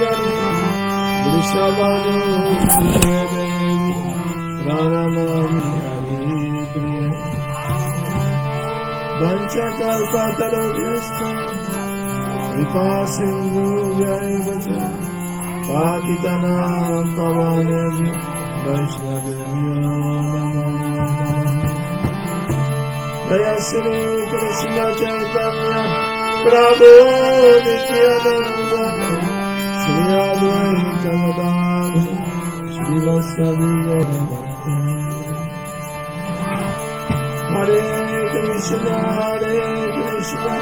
Sundari Vrishabhanu Devi Pranamami Haripriya Vanchakalpatarobhyascha Kripa Sindhu Vyayavacha Patitanam Pavanebhyo Vaishnavebhyo Namo Namaha. Jaya Shri Krishna Chaitanya Prabhu Nityananda Shri Advaita Gadadhara Shri Vasavi Gaurabhakta. Hare Krishna Krishna Krishna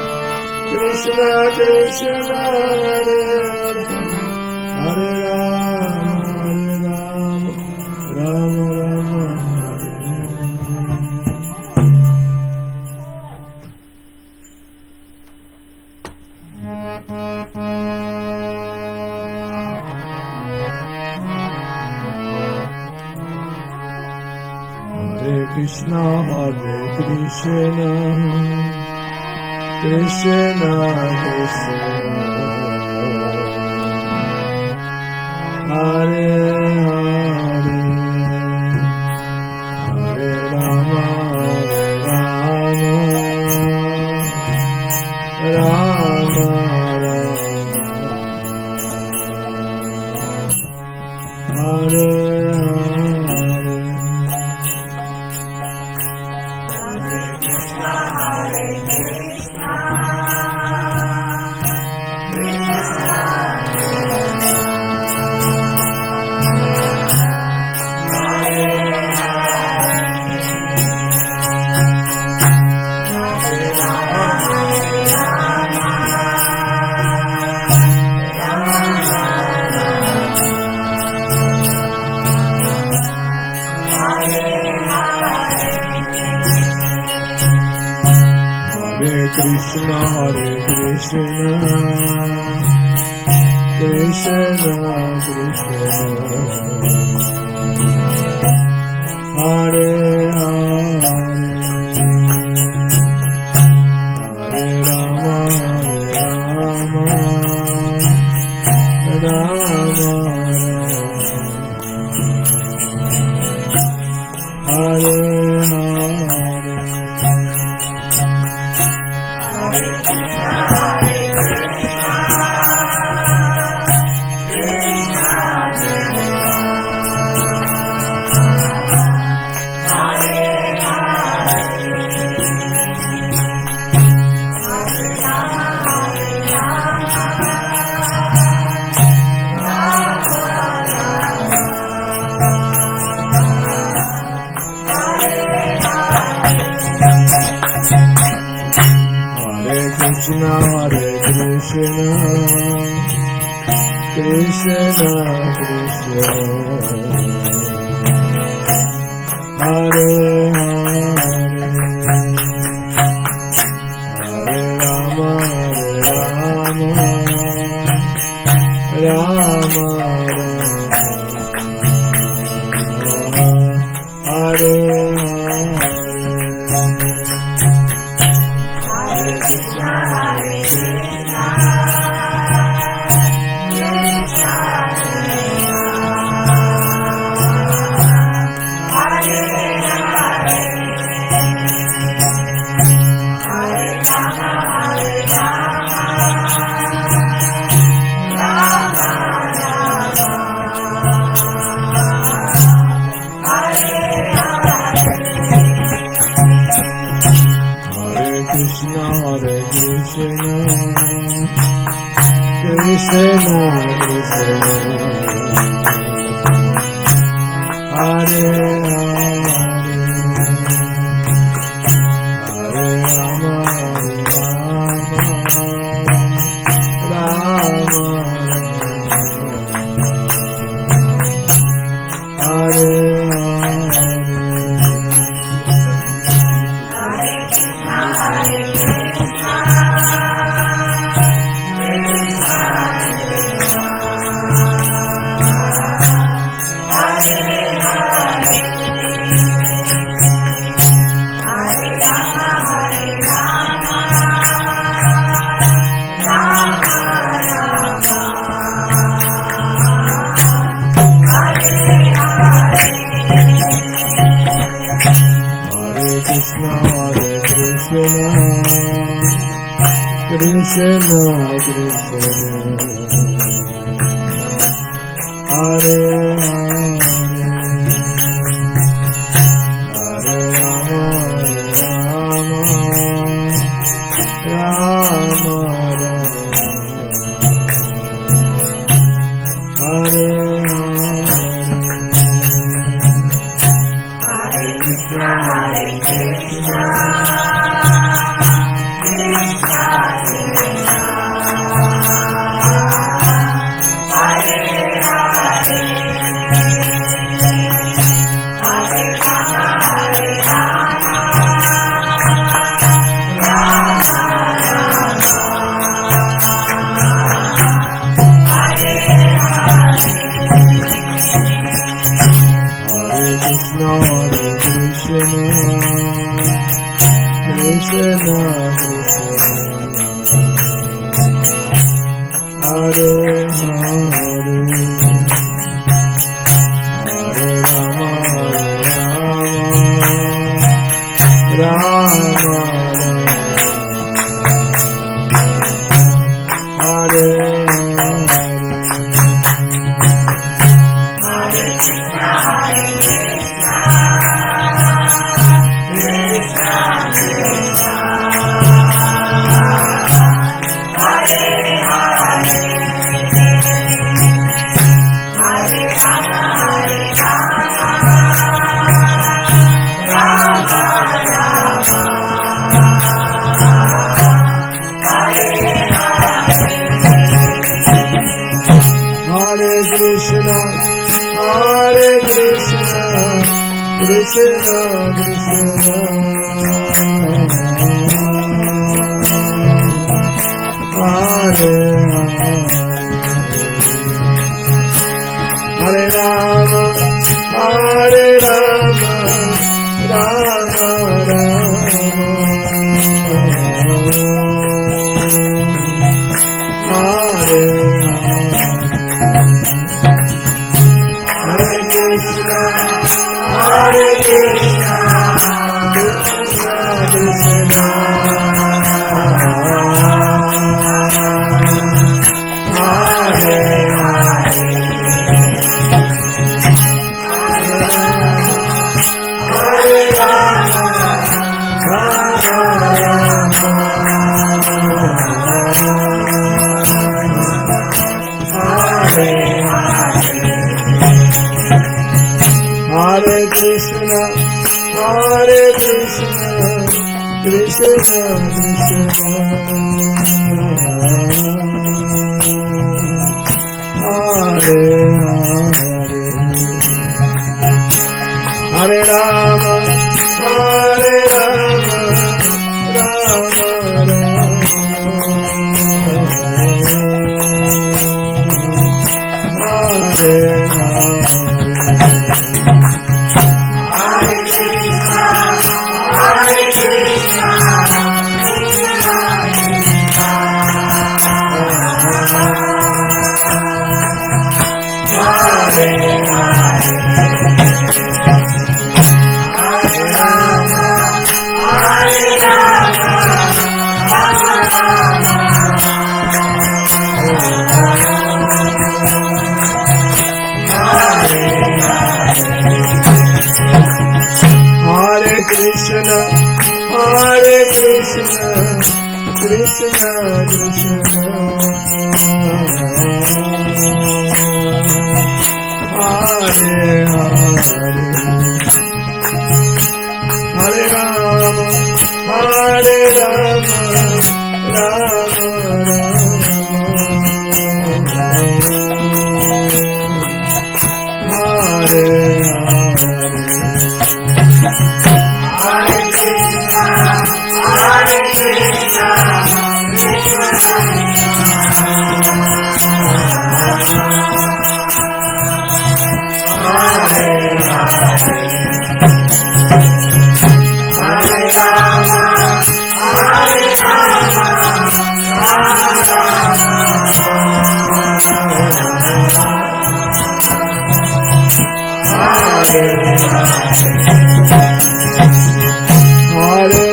Hare Hare Hare Rama Rama Rama Hare Hare Krishna Krishna Krishna Hare Hare Hare Rama Rama Hare Krishna Hare Krishna Krishna Krishna Hare Hare Hare Rama Rama Hare Krishna Hare Krishna Krishna Krishna Hare Hare Hare Rama Rama Rama Hare Hare Krishna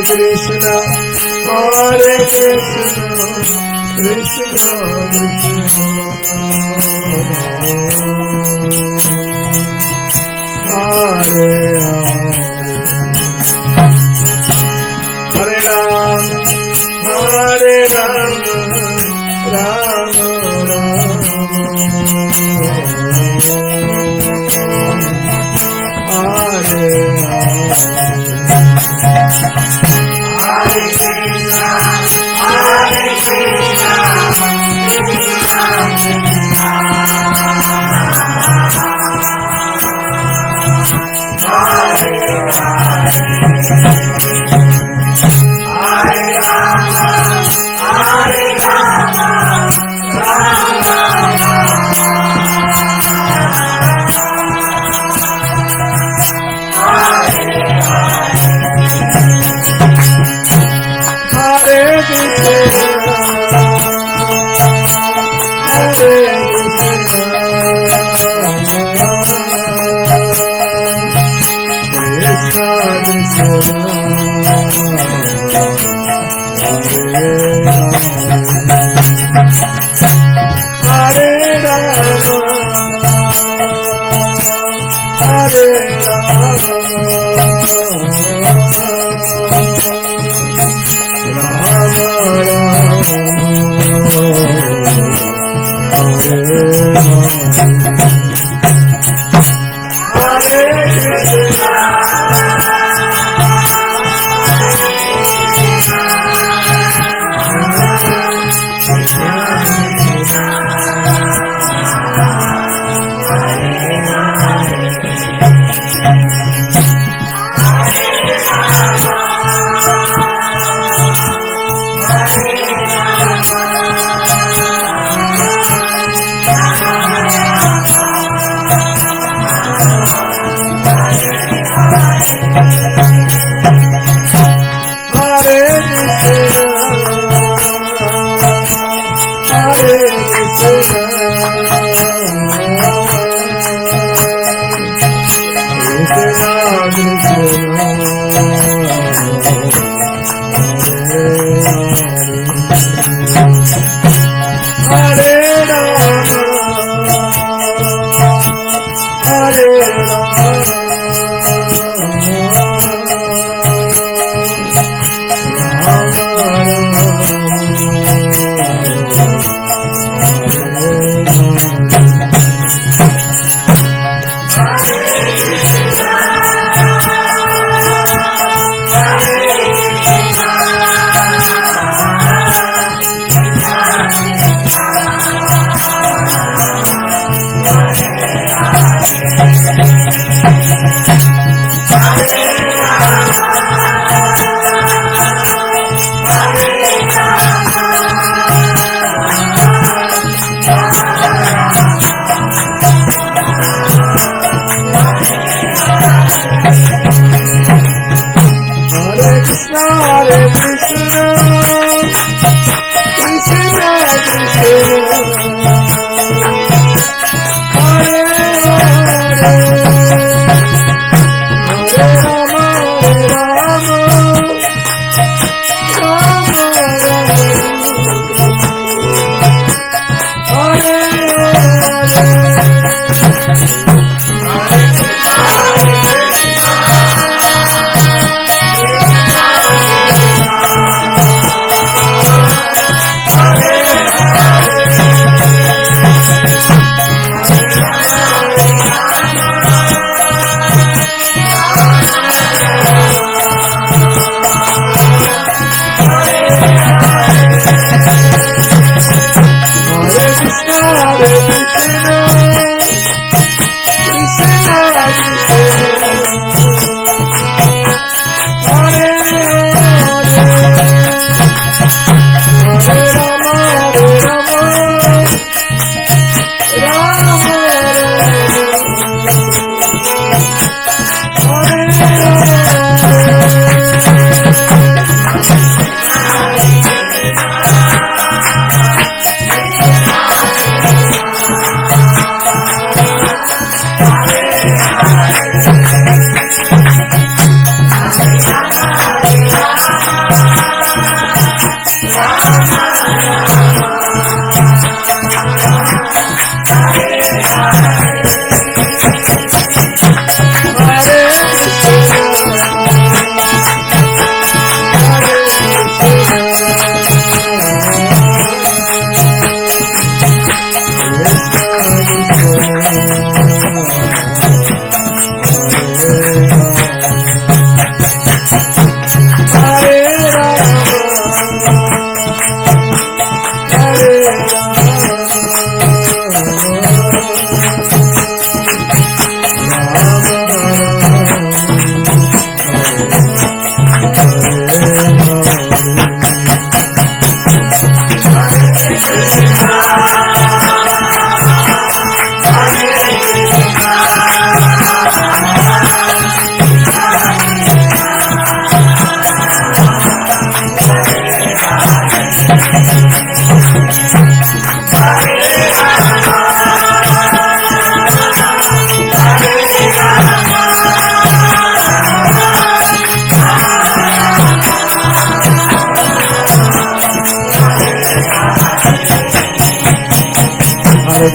Krishna Hare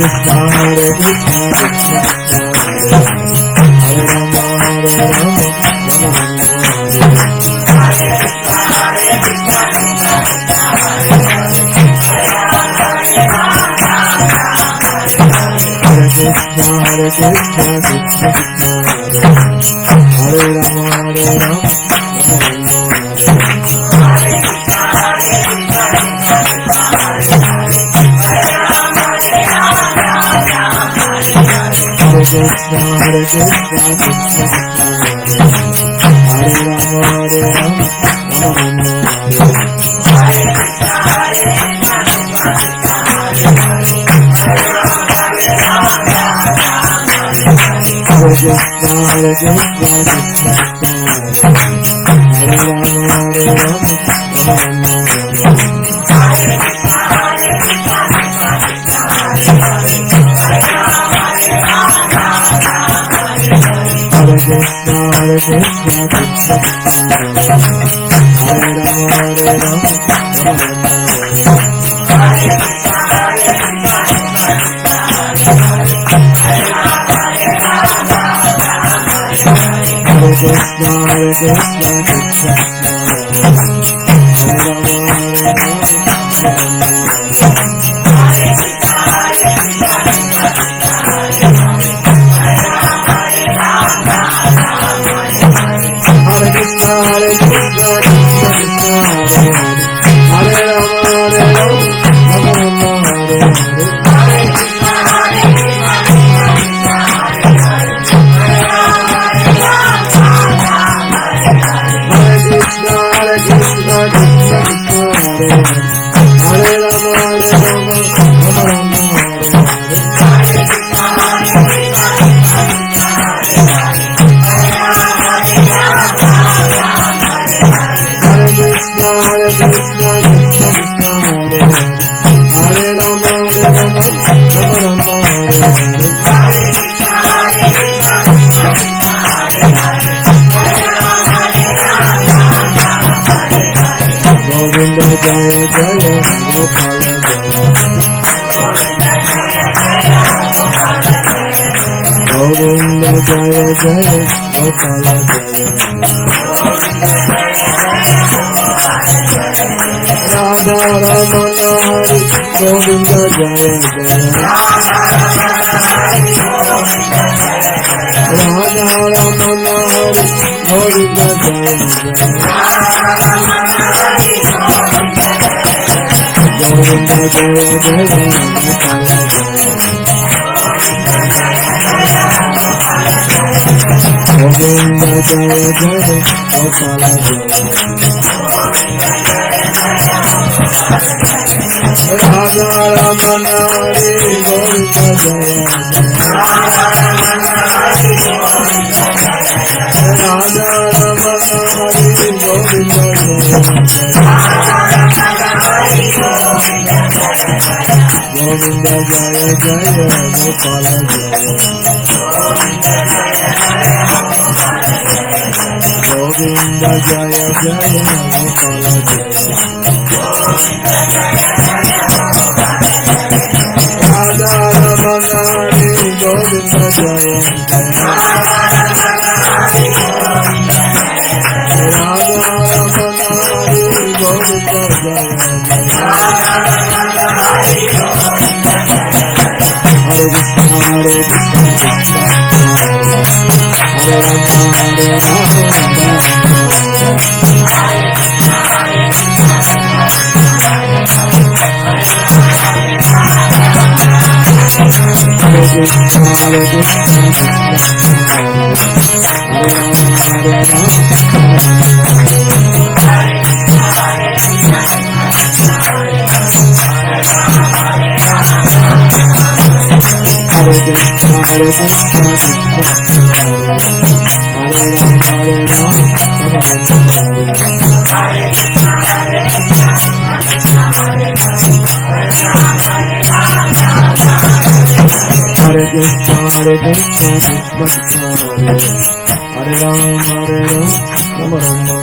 Krishna, Hare Krishna, Krishna Krishna, Hare Rama, Hare Rama, Rama Rama, Hare Krishna, Hare Krishna, Krishna Krishna, Hare Rama, Hare Rama, Rama Rama, Hare Krishna, Hare Krishna, Krishna Krishna, Hare Rama, Hare Rama, Rama Rama, Hare Krishna, Hare Krishna, Krishna Krishna, Hare Rama, Hare Rama, Rama Rama, Hare Krishna, Hare Krishna, Krishna Krishna, Hare Rama, Hare Rama, Rama Rama, Hare Krishna, Hare Krishna, Krishna Krishna, Hare Rama, Hare Rama, Rama Hare Krishna, Hare Krishna, Krishna Krishna, Hare Rama, Hare Rama, Rama Rama, Hare Hare. Hare Krishna, Hare Krishna, Krishna Krishna, Hare Hare. Hare Rama, Hare Rama, Rama Rama, Hare Hare. Hare Krishna, Hare Krishna, Krishna Krishna, Hare Hare. Hare Rama, Hare Rama, Rama Rama, Hare Hare. Govinda Jaya Jaya Gopala Jaya, Govinda Jaya Jaya Gopala Jaya, Radha Ramana Hari Govinda Jaya Jaya, Radha Ramana Hari Govinda Jaya Jaya, Govinda Jaya Jaya Gopala Jaya, Govinda Jaya Jaya Gopala Jaya, Radha Ramana Hari Govinda Jaya Jaya, Radha Ramana Hari Govinda Jaya Jaya, Govinda Jaya Jaya Gopala Jaya, Govinda Jaya Jaya Gopala Jaya, Radha Ramana Hari Govinda Jaya Jaya, Radha Ramana Hari Govinda Jaya Jaya, Hare Krishna, Hare Krishna, Krishna Hare Rama, Hare Rama, Rama Hare Krishna, Hare Krishna, Krishna Hare Rama, Hare Rama, Hare Krishna, Hare Krishna, Krishna Hare Rama, Hare Rama, Rama Rama, Hare Hare Krishna, Hare Krishna, Krishna Krishna, Hare Rama, Hare Rama, Rama Rama,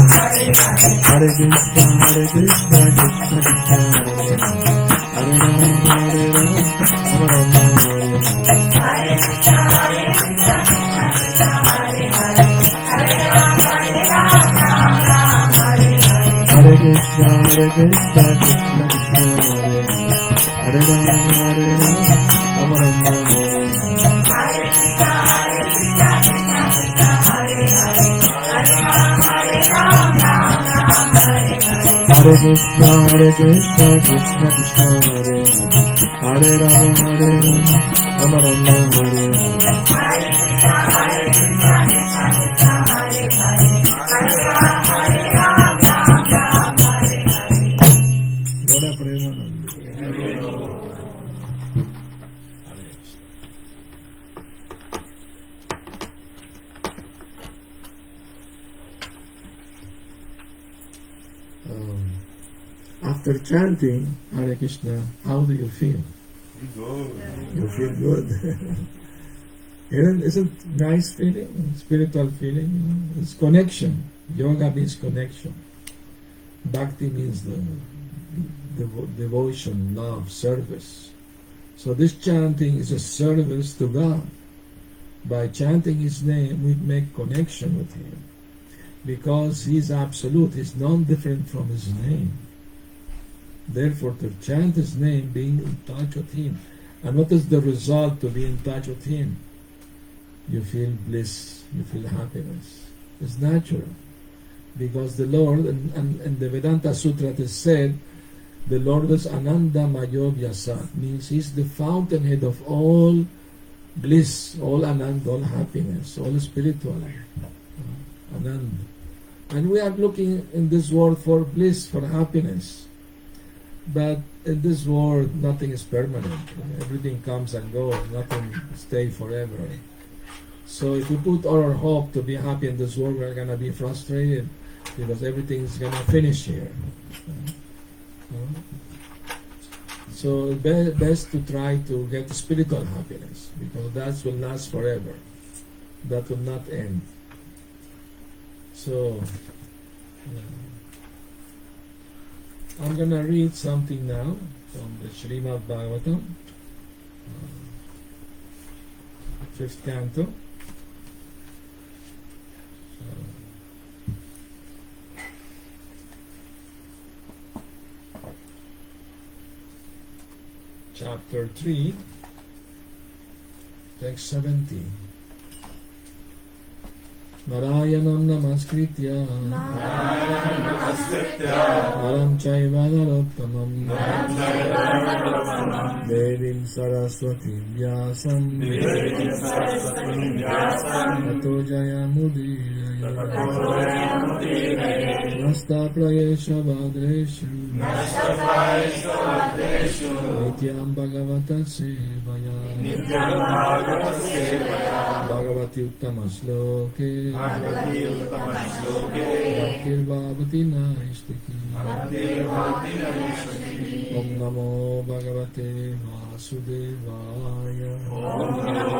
Hare Hare Krishna, Krishna Krishna, Hare Rama, Rama Rama, Hare Krishna, Krishna Krishna, Hare Rama, Rama Rama, Hare Krishna, Krishna Krishna, Hare Rama, Rama Rama, Hare Gora Premanand. After chanting Hare Krishna, how do you feel? You feel good. Isn't nice feeling? Spiritual feeling? It's connection. Yoga means connection. Bhakti means the devotion, love, service. So this chanting is a service to God. By chanting His name, we make connection with Him. Because He is absolute, He is non-different from His name. Therefore, to chant His name, being in touch with Him. And what is the result to be in touch with Him? You feel bliss, you feel happiness. It's natural. Because the Lord, and the Vedanta Sutra it is said, the Lord is Ananda Mayo Vyasat, means He's the fountainhead of all bliss, all anand, all happiness, all spiritual. Anand. And we are looking in this world for bliss, for happiness. But in this world, nothing is permanent. Everything comes and goes. Nothing stays forever. So if we put all our hope to be happy in this world, we're going to be frustrated because everything is going to finish here. So it's best to try to get spiritual happiness because that will last forever. That will not end. So I'm going to read something now from the Srimad Bhagavatam, 5th canto. Chapter 3, text 70. Narayanam namaskritya Naram chaiva narottamam Devim saraswati vyasam Tato jayamudiyaya Nasta prayesha vadreshu Nityam bhagavata sevaya Bhagavati uttama sloke Bhaktir Bhavati Naistiki Om Namo Bhagavate Vasudevaya Om Namo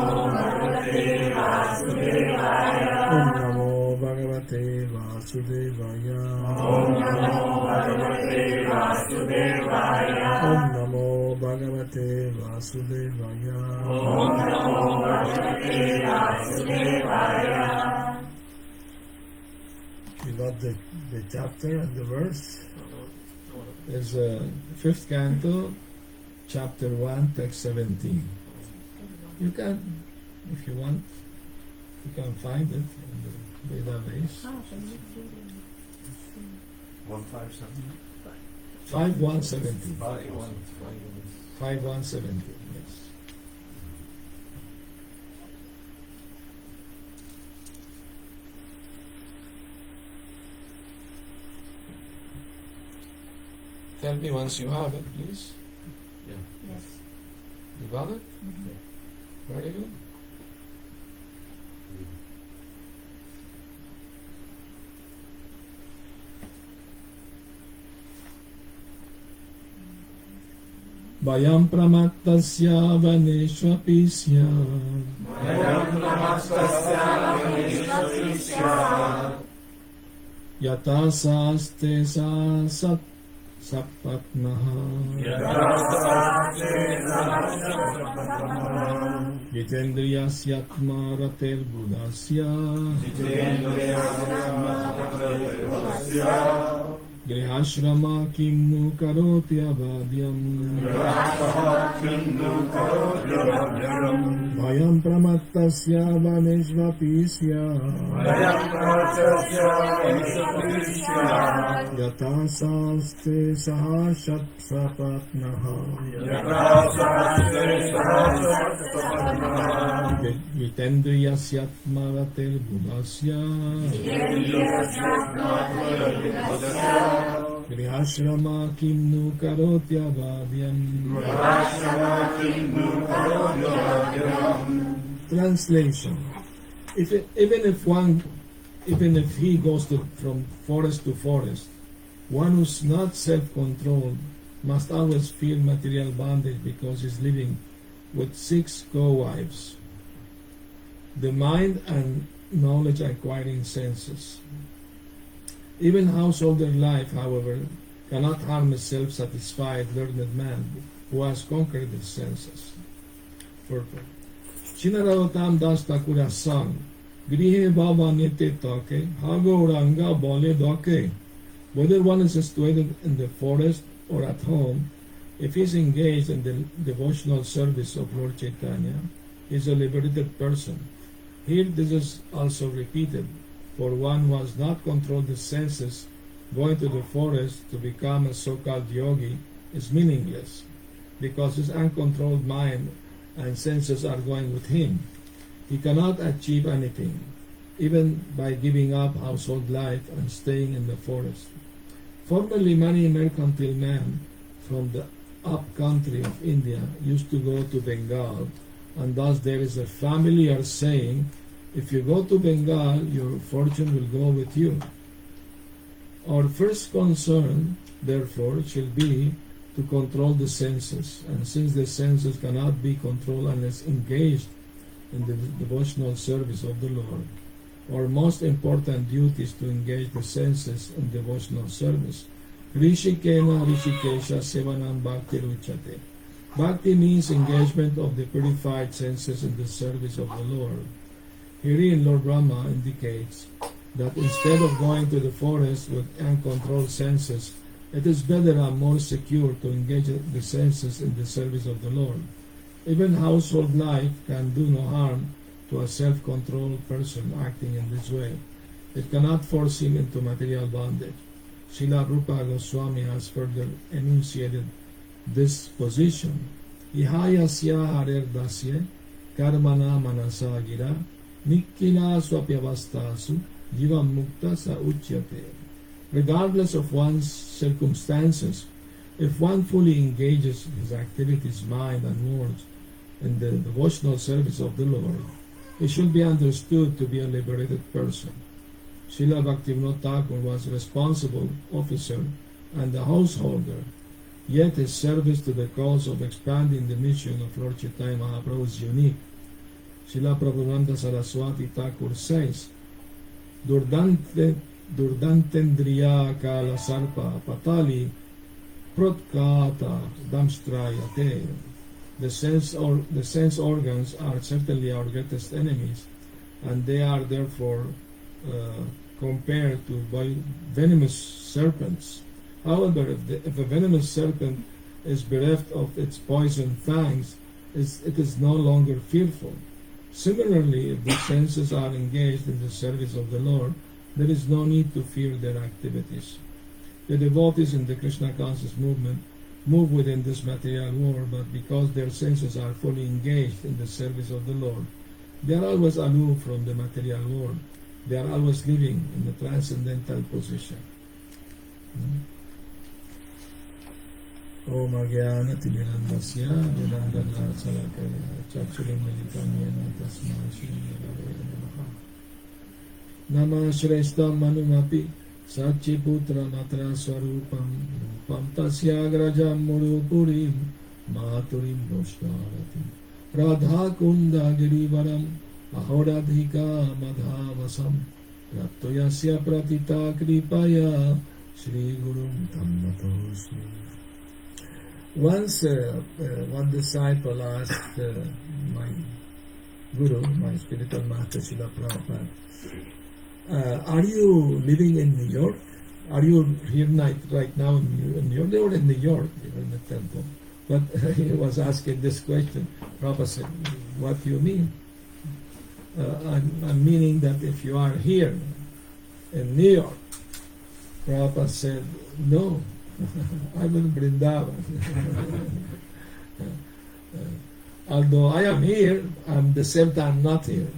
Bhagavate Vasudevaya Om Namo Bhagavate Vasudevaya You got the chapter and the verse? There's a 5th canto, chapter 1, text 17. You can, if you want, you can find it in the database. 5170. 5170, yes. Tell me once you have it, please. Yeah. Yes. You got it? Mm-hmm. Very good. Vayam pramattasya vaneshvapisya Yata saste sa sat sapatnaha. Jitendriyasyatma ratel budasya. Grihashrama kimnu karoti abhadyam. Bhayam pramattasya vaneshvapisya. Yata saste sahashat sapatnaha. Jitendriyasyatma ratel budasya. Grihashrama kimnu karoti abhadyam. Translation. Even if he goes from forest to forest, one who's not self-controlled must always feel material bondage because he's living with 6 co-wives. The mind and knowledge acquiring senses. Even householder life, however, cannot harm a self-satisfied, learned man who has conquered his senses. Purport. Shinaraotam Das Thakur has sung, Grihe Baba Nite Take, Hago Ranga Bole Doke. Whether one is situated in the forest or at home, if he is engaged in the devotional service of Lord Chaitanya, he is a liberated person. Here this is also repeated. For one who has not controlled the senses, going to the forest to become a so-called yogi is meaningless, because his uncontrolled mind and senses are going with him. He cannot achieve anything, even by giving up household life and staying in the forest. Formerly, many mercantile men from the up-country of India used to go to Bengal, and thus there is a familiar saying, if you go to Bengal, your fortune will go with you. Our first concern, therefore, shall be to control the senses, and since the senses cannot be controlled unless engaged in the devotional service of the Lord, our most important duty is to engage the senses in devotional service. Rishikena Rishikesha Sevanam Bhakti Ruchate. Bhakti means engagement of the purified senses in the service of the Lord. Herein, Lord Brahma indicates that instead of going to the forest with uncontrolled senses, it is better and more secure to engage the senses in the service of the Lord. Even household life can do no harm to a self-controlled person acting in this way. It cannot force him into material bondage. Srila Rupa Goswami has further enunciated this position. Ihayasya harer dasye karmana manasa gira Nikkila swapyavastasu jivam mukta sa uchyate. Regardless of one's circumstances, if one fully engages his activities, mind and words in the devotional service of the Lord, he should be understood to be a liberated person. Srila Bhaktivinoda Thakur was responsible officer and the householder, yet his service to the cause of expanding the mission of Lord Chaitanya Mahaprabhu is unique. Srila Prabhupada Saraswati Thakur says, Durdantendriya kala sarpa patali protkata damstrayate. The sense organs are certainly our greatest enemies, and they are therefore compared to venomous serpents. However, if a venomous serpent is bereft of its poison fangs, it is no longer fearful. Similarly, if the senses are engaged in the service of the Lord, there is no need to fear their activities. The devotees in the Krishna conscious movement move within this material world, but because their senses are fully engaged in the service of the Lord, they are always aloof from the material world. They are always living in the transcendental position. Om Agyana Timirandasya Vinandana Salakaya Chachurimalitamyena Tasma Nama Shrestha Manumapi Sachi Putra Matra Swarupam Rupam Tasyagrajam Murupurim Maturim Doshkarati Radha Kunda Girivaram Ahoradhika Madhavasam Raptoyasya pratita kripaya Shri Gurum Tammatosmi. Once one disciple asked my Guru, my spiritual master Srila Prabhupada, are you living in New York? Are you here right now in New York? They were in New York, they were in the temple. But he was asking this question. Prabhupada said, what do you mean? I'm meaning that if you are here in New York, Prabhupada said, no, I'm in Vrindavan. Although I am here, I'm at the same time not here,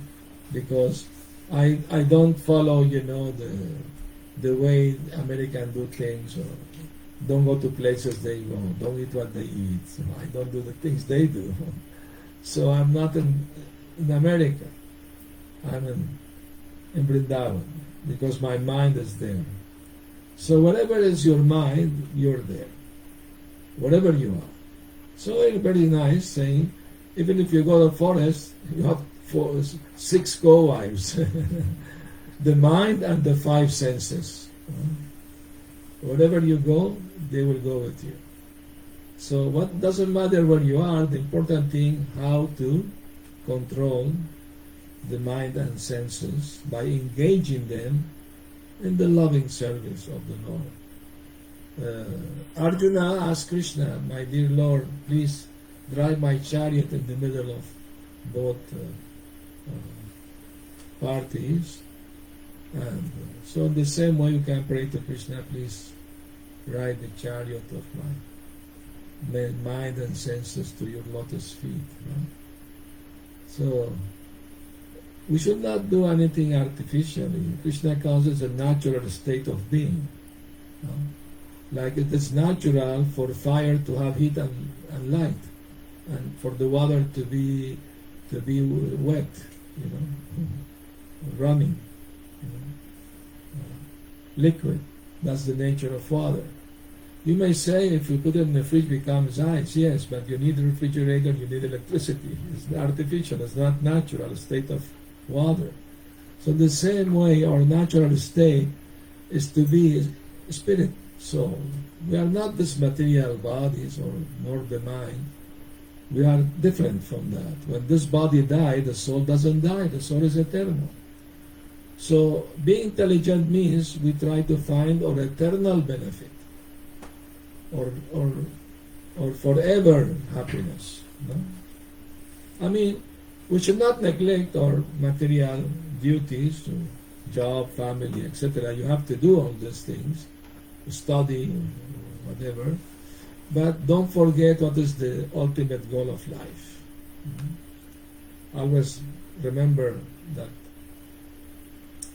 because I don't follow, the way Americans do things, or don't go to places they go, don't eat what they eat. So I don't do the things they do. So I'm not in America. I'm in Vrindavan, because my mind is there. So whatever is your mind, you're there. Whatever you are. So it's very nice saying, even if you go to the forest, you have 6 co-wives. The mind and the 5 senses. Wherever you go, they will go with you. So what doesn't matter where you are, the important thing, how to control the mind and senses by engaging them in the loving service of the Lord. Arjuna asked Krishna, my dear Lord, please drive my chariot in the middle of both parties. And so in the same way you can pray to Krishna, please ride the chariot of my mind and senses to your lotus feet. Right? So we should not do anything artificially. Krishna calls it a natural state of being. Like it is natural for fire to have heat and light, and for the water to be wet, running, liquid. That's the nature of water. You may say if you put it in the fridge, it becomes ice. Yes, but you need a refrigerator, you need electricity. It's artificial, it's not natural state of water. So the same way our natural state is to be spirit, soul. We are not this material bodies nor the mind. We are different from that. When this body dies, the soul doesn't die. The soul is eternal. So being intelligent means we try to find our eternal benefit or forever happiness. No? I mean, we should not neglect our material duties, to job, family, etc. You have to do all these things, study, whatever, but don't forget what is the ultimate goal of life. Always remember that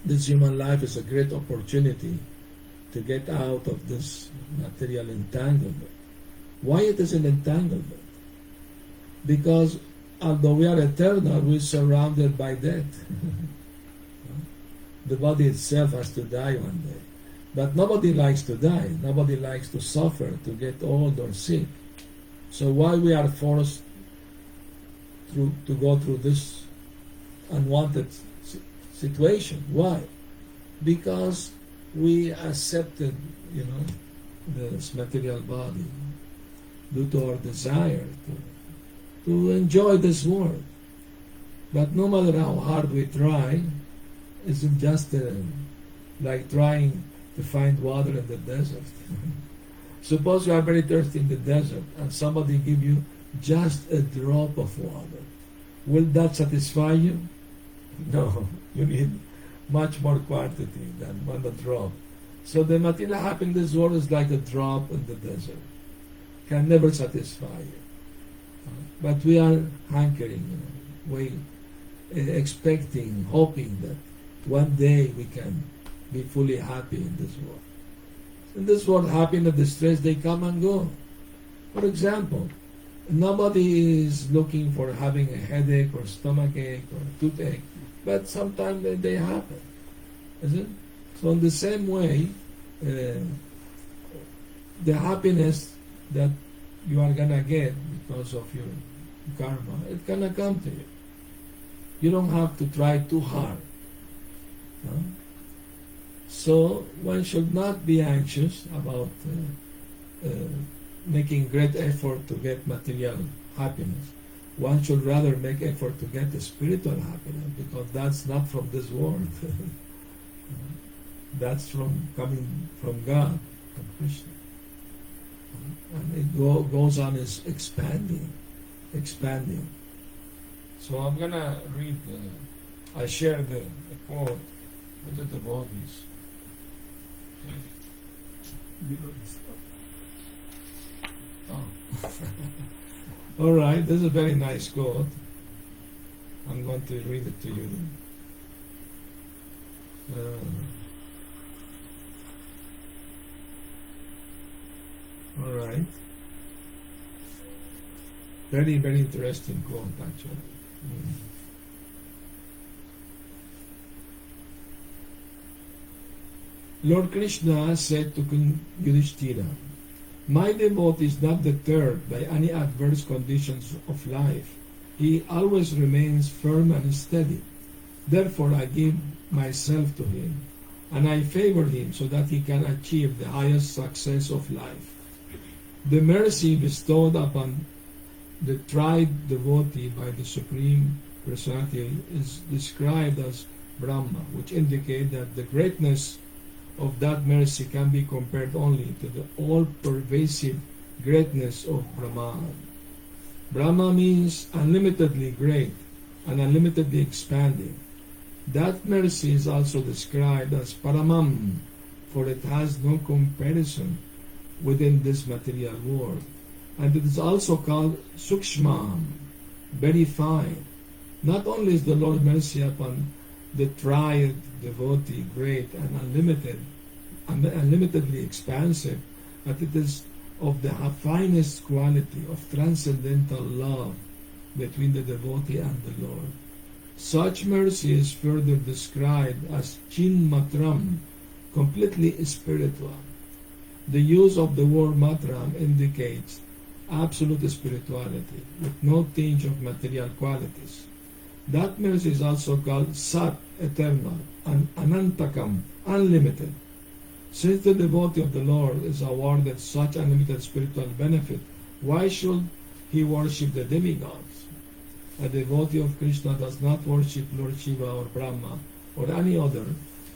this human life is a great opportunity to get out of this material entanglement. Why it is an entanglement? Because although we are eternal, we are surrounded by death. The body itself has to die one day. But nobody likes to die. Nobody likes to suffer, to get old or sick. So why we are forced to go through this unwanted situation? Why? Because we accepted, this material body due to our desire to enjoy this world. But no matter how hard we try, it's just like trying to find water in the desert. Suppose you are very thirsty in the desert and somebody give you just a drop of water. Will that satisfy you? No, you need much more quantity than one drop. So the material happiness in this world is like a drop in the desert. Can never satisfy you. But we are hankering, expecting, hoping that one day we can be fully happy in this world. In this world, happiness, distress, they come and go. For example, nobody is looking for having a headache or stomachache or toothache, but sometimes they happen. Isn't it? So in the same way, the happiness that you are going to get because of your karma, it's going to come to you. You don't have to try too hard. No? So one should not be anxious about making great effort to get material happiness. One should rather make effort to get the spiritual happiness, because that's not from this world. That's coming from God, from Krishna. And it goes on is expanding. So I'm gonna read. I share the quote with the devotees. Oh. All right, this is a very nice quote. I'm going to read it to you. All right. Very, very interesting quote, actually. Lord Krishna said to King Yudhishthira, "My devotee is not deterred by any adverse conditions of life. He always remains firm and steady. Therefore I give myself to him, and I favor him so that he can achieve the highest success of life." The mercy bestowed upon the tried devotee by the Supreme Personality is described as Brahma, which indicates that the greatness of that mercy can be compared only to the all-pervasive greatness of Brahman. Brahma means unlimitedly great and unlimitedly expanding. That mercy is also described as Paramam, for it has no comparison within this material world. And it is also called Sukshmam, very fine. Not only is the Lord's mercy upon the tried devotee great and unlimitedly expansive, but it is of the finest quality of transcendental love between the devotee and the Lord. Such mercy is further described as Chinmatram, completely spiritual. The use of the word matram indicates absolute spirituality with no tinge of material qualities. That mercy is also called Sat, eternal, and Anantakam, unlimited. Since the devotee of the Lord is awarded such unlimited spiritual benefit, why should he worship the demigods? A devotee of Krishna does not worship Lord Shiva or Brahma or any other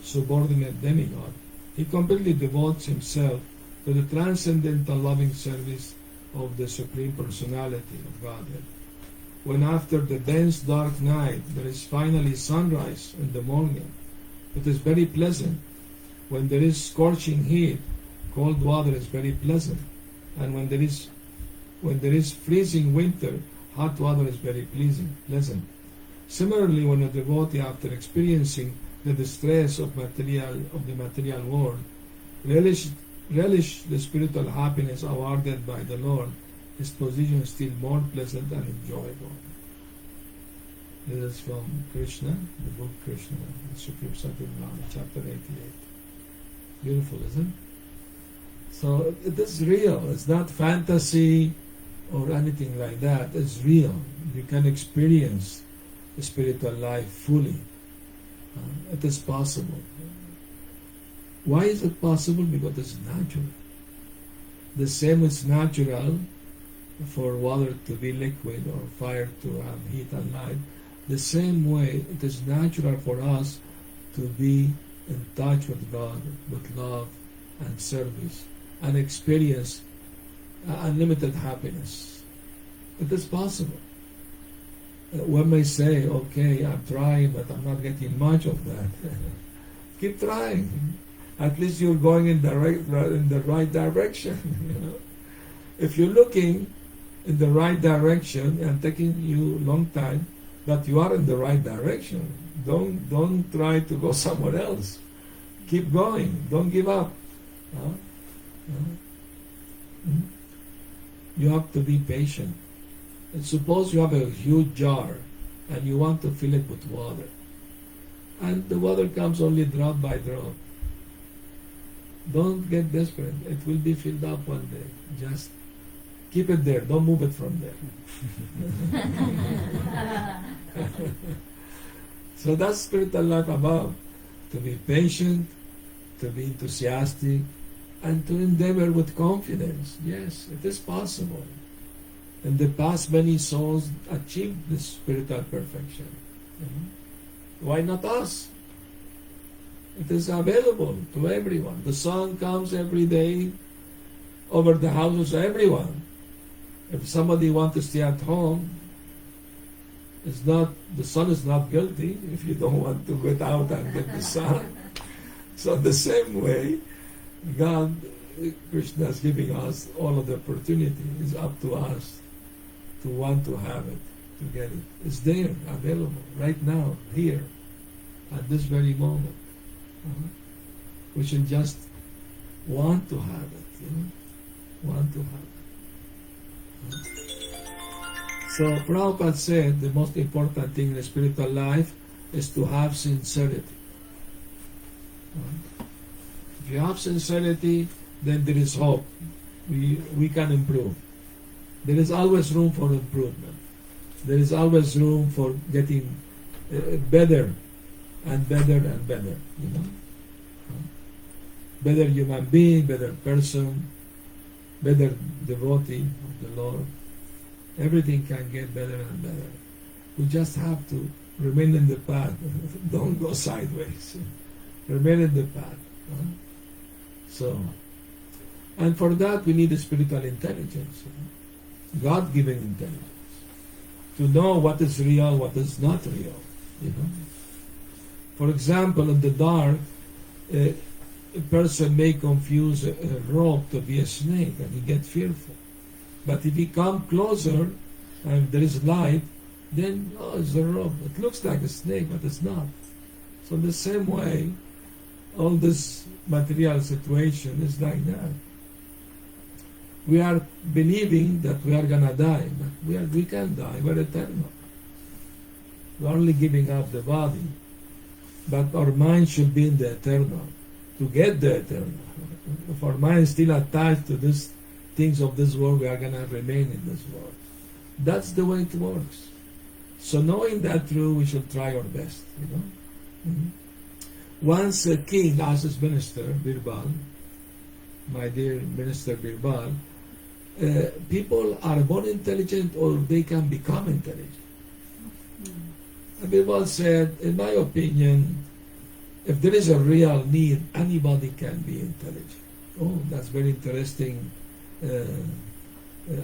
subordinate demigod. He completely devotes himself to the transcendental loving service of the Supreme Personality of Godhead. When after the dense dark night there is finally sunrise in the morning, it is very pleasant. When there is scorching heat, cold water is very pleasant. And when there is freezing winter, hot water is very pleasant. Similarly, when a devotee, after experiencing the distress of the material world, relish the spiritual happiness awarded by the Lord, his position is still more pleasant and enjoyable. This is from Krishna, the book Krishna, the Supreme Satyabhama, chapter 88. Beautiful, isn't it? So it is real. It's not fantasy or anything like that. It's real. You can experience the spiritual life fully. It is possible. Why is it possible? Because it's natural. The same is natural for water to be liquid or fire to have heat and light. The same way it is natural for us to be in touch with God, with love and service, and experience unlimited happiness. It is possible. One may say, okay, I'm trying, but I'm not getting much of that. Keep trying. At least you're going in the right direction. You know? If you're looking in the right direction and taking you a long time, but you are in the right direction, don't try to go somewhere else. Keep going. Don't give up. You have to be patient. And suppose you have a huge jar and you want to fill it with water, and the water comes only drop by drop. Don't get desperate. It will be filled up one day. Just keep it there. Don't move it from there. So that's spiritual life above. To be patient to be enthusiastic, and to endeavor with confidence. Yes, it is possible. In the past, many souls achieved this spiritual perfection. Why not us? It is available to everyone. The sun comes every day over the houses of everyone. If somebody wants to stay at home, the sun is not guilty if you don't want to get out and get the sun. So the same way, God, Krishna is giving us all of the opportunity. It's up to us to want to have it, to get it. It's there, available, right now, here, at this very moment. We should just want to have it, want to have it. So Prabhupada said the most important thing in the spiritual life is to have sincerity. If you have sincerity, then there is hope. We can improve. There is always room for improvement. There is always room for getting better and better and better. Better human being, better person, better devotee of the Lord. Everything can get better and better. We just have to remain in the path. Don't go sideways. Remain in the path. So, and for that we need a spiritual intelligence, God-given intelligence, to know what is real, what is not real. For example, in the dark, a person may confuse a rope to be a snake, and he gets fearful. But if he comes closer and there is light, then it's a rope. It looks like a snake, but it's not. So in the same way, all this material situation is like that. We are believing that we are gonna die, but we can't die. We're eternal. We're only giving up the body, but our mind should be in the eternal. To get the eternal, if our mind is still attached to these things of this world, we are gonna remain in this world. That's the way it works. So knowing that truth, we should try our best. Once a king asked his minister, Birbal, my dear minister Birbal, people are born intelligent or they can become intelligent. And Birbal said, in my opinion, if there is a real need, anybody can be intelligent. Oh, that's very interesting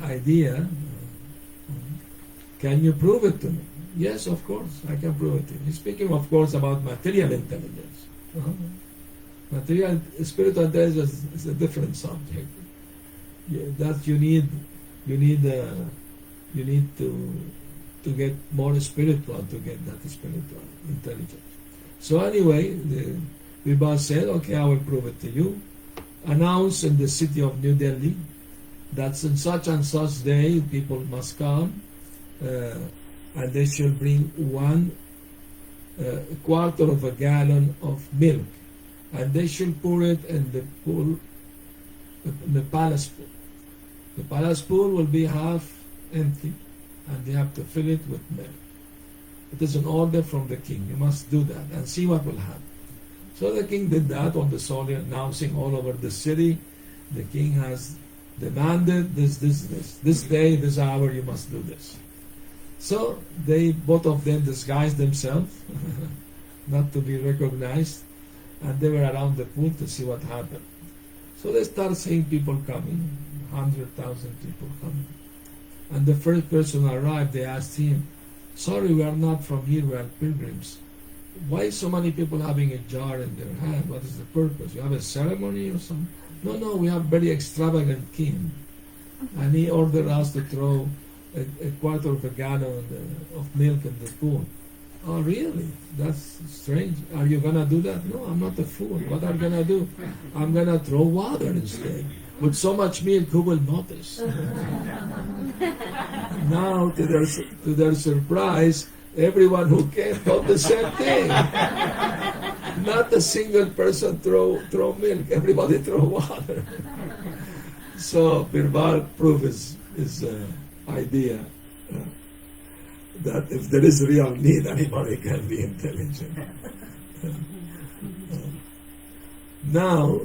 idea. Can you prove it to me? Yes, of course, I can prove it to you. He's speaking, of course, about material intelligence. Material, spiritual intelligence is a different subject. That you need to get more spiritual to get that spiritual intelligence. So anyway, the Birbal said, okay, I will prove it to you. Announce in the city of New Delhi that in such and such day people must come and they shall bring 1 quarter of a gallon of milk, and they shall pour it in the pool, in the palace pool. The palace pool will be half empty, and they have to fill it with milk. It is an order from the king. You must do that and see what will happen. So the king did that on the soil, announcing all over the city. The king has demanded this day, this hour, you must do this. So both of them disguised themselves, not to be recognized, and they were around the pool to see what happened. So they start seeing people coming, 100,000 people coming. And the first person arrived, they asked him, sorry, we are not from here, we are pilgrims. Why so many people having a jar in their hand? What is the purpose? You have a ceremony or something? No, we have very extravagant king. And he ordered us to throw a quarter of a gallon of milk in the pool. Oh, really? That's strange. Are you going to do that? No, I'm not a fool. What are you going to do? I'm going to throw water instead. With so much milk, who will notice? Now, to their surprise, everyone who came thought the same thing. Not a single person throw milk. Everybody throw water. So Birbal proved his idea that if there is real need, anybody can be intelligent. Now,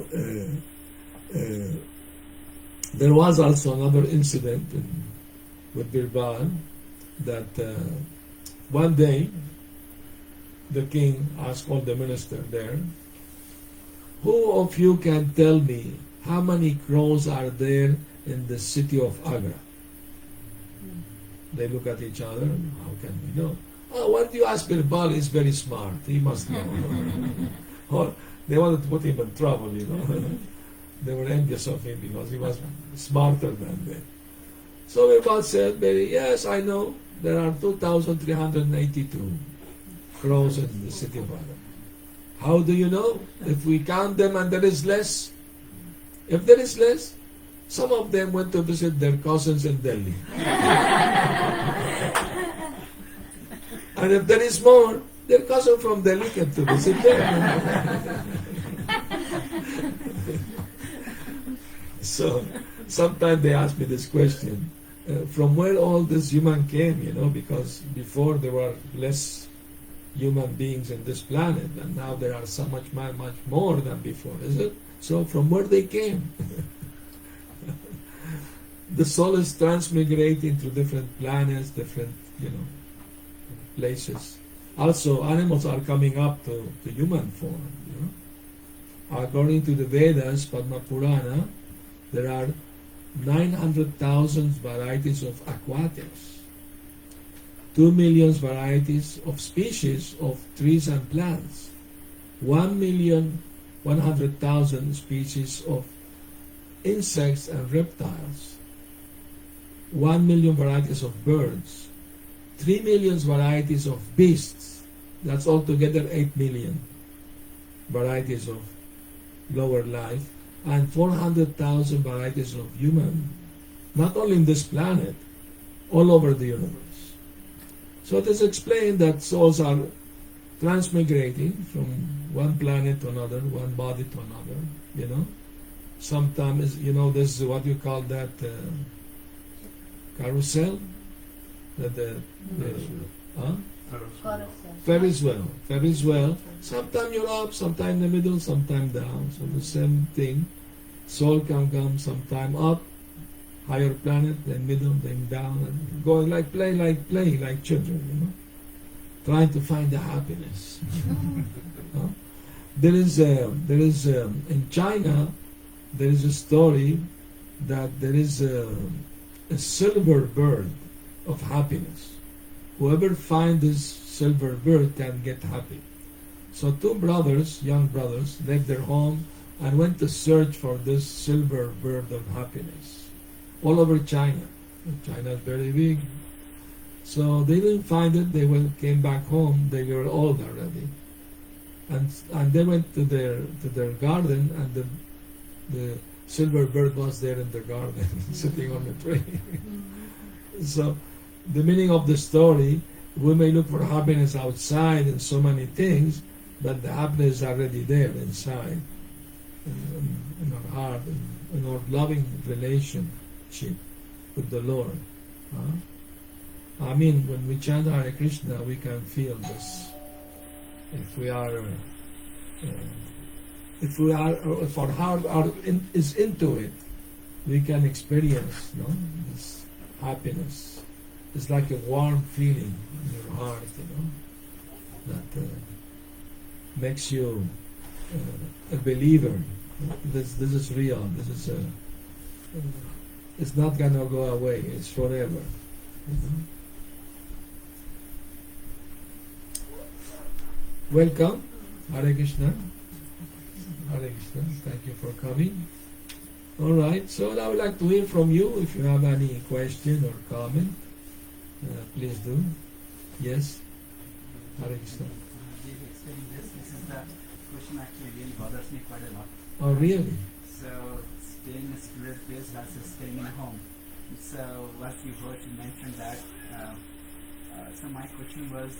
there was also another incident with Birbal that one day the king asked all the ministers there, who of you can tell me how many crows are there in the city of Agra? They look at each other, how can we know? Oh, what do you ask Birbal? He's very smart, he must know. Or they wanted to put him in trouble, you know. They were envious of him because he was smarter than them. So Birbal said, yes, I know, there are 2,382 crows in the city of Agra. How do you know? If we count them and there is less, if there is less, some of them went to visit their cousins in Delhi. And if there is more, their cousin from Delhi came to visit them. So sometimes they ask me this question, from where all this human came, you know, because before there were less human beings in this planet, and now there are so much more than before, is it? So from where they came? The soul is transmigrating to different planets, different, you know, places. Also, animals are coming up to human form. You know? According to the Vedas, Padma Purana, there are 900,000 varieties of aquatics, 2 million varieties of species of trees and plants, 1,100,000 species of insects and reptiles, 1 million varieties of birds, 3 million varieties of beasts, that's altogether 8 million varieties of lower life, and 400,000 varieties of human, not only in this planet, all over the universe. So it is explained that souls are transmigrating from one planet to another, one body to another, you know. Sometimes, you know, this is what you call that carousel, Ferris wheel. Sometimes you're up, sometimes in the middle, sometimes down. So the same thing. Soul can come sometime up, higher planet, then middle, then down, and going like children, you know, trying to find the happiness. There is in China, there is a story that there is a silver bird of happiness. Whoever finds this silver bird can get happy. So two brothers, young brothers, left their home and went to search for this silver bird of happiness all over China. China is very big. So they didn't find it. They came back home. They were old already, and they went to their garden, and the silver bird was there in the garden, sitting on the tree. So the meaning of the story: we may look for happiness outside in so many things, but the happiness is already there inside, in our heart, in our loving relationship with the Lord. I mean, when we chant Hare Krishna, we can feel this. If our heart is into it, we can experience, this happiness. It's like a warm feeling in your heart, that makes you a believer. This is real. This is it's not gonna go away. It's forever. Welcome, Hare Krishna. Hare Krishna. Thank you for coming. All right. So I would like to hear from you. If you have any question or comment, please do. Yes. Hare Krishna. This is the question actually really bothers me quite a lot. Oh, really? So, staying in a secluded place versus staying in a home. So, as you heard, you mentioned that. So, my question was,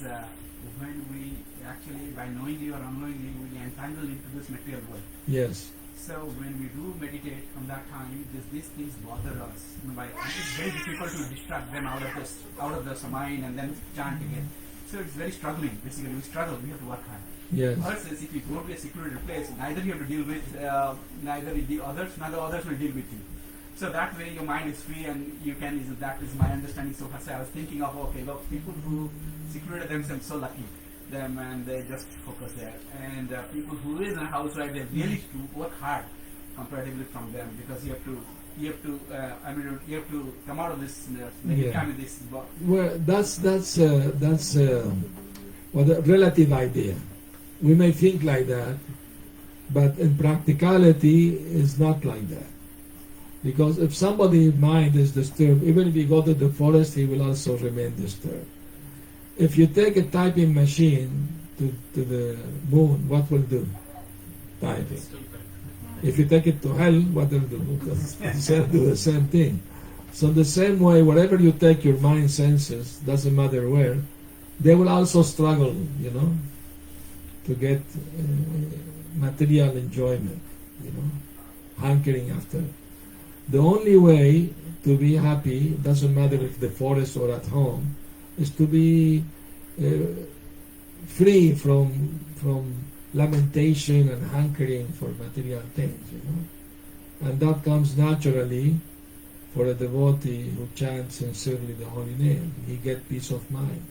when we actually, by knowingly or unknowingly, we entangle into this material world. Yes. So, when we do meditate from that time, these things bother us. It's very difficult to distract them out of the mind and then chant again. So, it's very struggling. Basically, we struggle. We have to work hard. Yes. Versus if you go to a secluded place, neither you have to deal with neither the others, neither others will deal with you. So that way your mind is free and you can. That is my understanding. So I was thinking of, okay, look, people who secluded themselves, so lucky them, and they just focus there. And people who is in a house, right, they really work hard comparatively from them, because you have to you have to come out of this time with this. Well, that's well, the relative idea. We may think like that, but in practicality, it's not like that. Because if somebody's mind is disturbed, even if you go to the forest, he will also remain disturbed. If you take a typing machine to the moon, what will do? Typing. If you take it to hell, what will do? It's do the same thing. So the same way, wherever you take your mind senses, doesn't matter where, they will also struggle, to get material enjoyment, hankering after. The only way to be happy, doesn't matter if the forest or at home, is to be free from lamentation and hankering for material things, And that comes naturally for a devotee who chants sincerely the holy name. He gets peace of mind.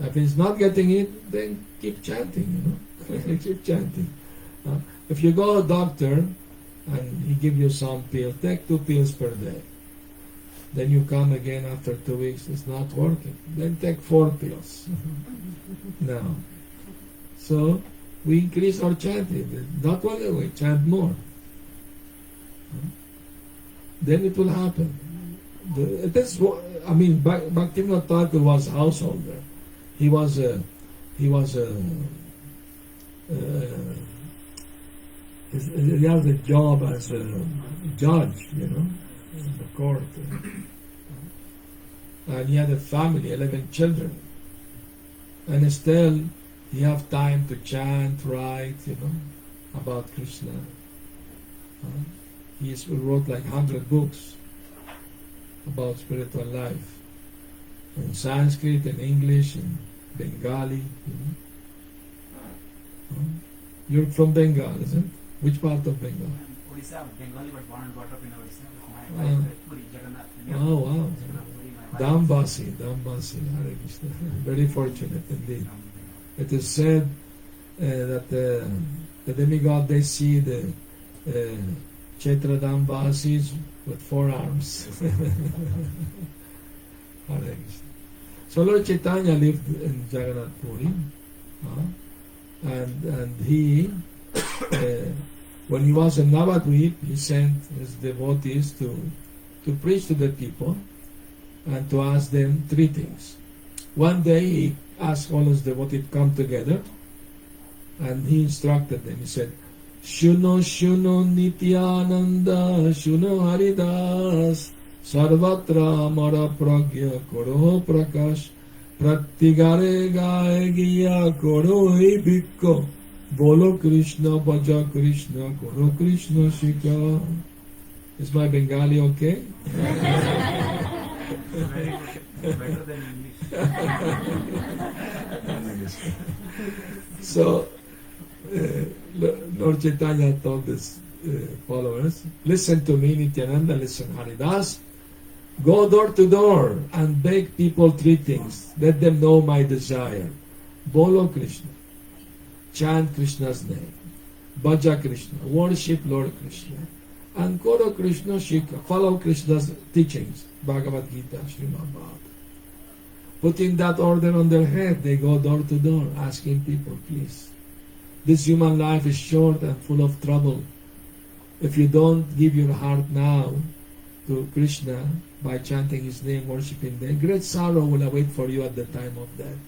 If he's not getting it, then keep chanting, keep chanting. If you go to a doctor and he gives you some pills, take 2 pills per day. Then you come again after 2 weeks, it's not working. Then take 4 pills. No. So we increase our chanting. Not only we chant more. Then it will happen. Bhakti Sundar Thakur was householder. He was a he had a job as a judge, in the court. And he had a family, 11 children. And still, he have time to chant, write, about Krishna. He wrote like 100 books about spiritual life. In Sanskrit, in English, in Bengali. You're from Bengal, isn't it? Which part of Bengal? Odisha, Bengali, but born and brought up in Odisha. My wife, Puri, Jagannath. Oh, wow. Dambasi, Hare Krishna. Very fortunate indeed. It is said that the demigod, they see the Chaitra Dambasis with 4 arms. Hare Krishna. So Lord Chaitanya lived in Jagannath Puri, and he, when he was in Navadvip, he sent his devotees to preach to the people and to ask them 3 things. One day he asked all his devotees to come together, and he instructed them. He said, Shuno Shuno Nityananda Shuno Haridas Sarvatra Mara Pragya Koro Prakash Pratigare Gaye Giya Koro Hi Bhikko Bolo Krishna Bhaja Krishna Koro Krishna Shika. Is my Bengali okay? Very good. Better than English. So, Lord Chaitanya told his followers, listen to me, Nityananda, listen, Haridas, go door to door and beg people 3 things. Let them know my desire. Bolo Krishna, chant Krishna's name. Bhaja Krishna, worship Lord Krishna. And Koro Krishna Shika, follow Krishna's teachings. Bhagavad Gita, Srimad Bhagavatam. Putting that order on their head, they go door to door asking people, please. This human life is short and full of trouble. If you don't give your heart now to Krishna by chanting His name, worshipping Him, great sorrow will await for you at the time of death.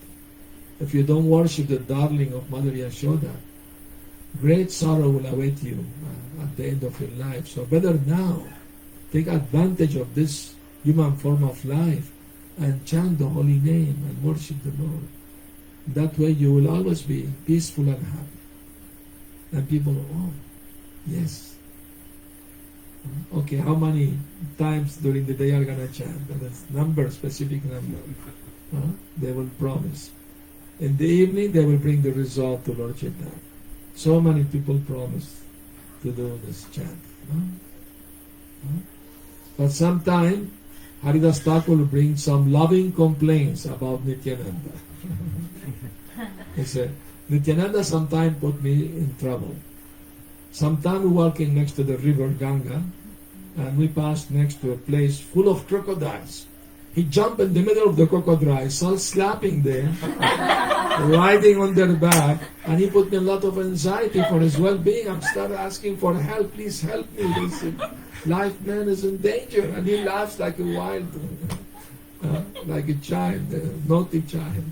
If you don't worship the darling of Mother Yashoda, great sorrow will await you at the end of your life. So better now, take advantage of this human form of life and chant the holy name and worship the Lord. That way you will always be peaceful and happy. And people, oh, yes. Okay, how many times during the day are going to chant? That's number, specific number. They will promise. In the evening, they will bring the result to Lord Chaitanya. So many people promise to do this chant. But sometime, Haridas Thakur will bring some loving complaints about Nityananda. He said, Nityananda sometimes put me in trouble. Sometime we're walking next to the river Ganga, and we passed next to a place full of crocodiles. He jumped in the middle of the crocodiles, started slapping them, riding on their back, and he put me a lot of anxiety for his well-being. I started asking for help. Please help me. This life man is in danger. And he laughs like a wild, like a child, a naughty child.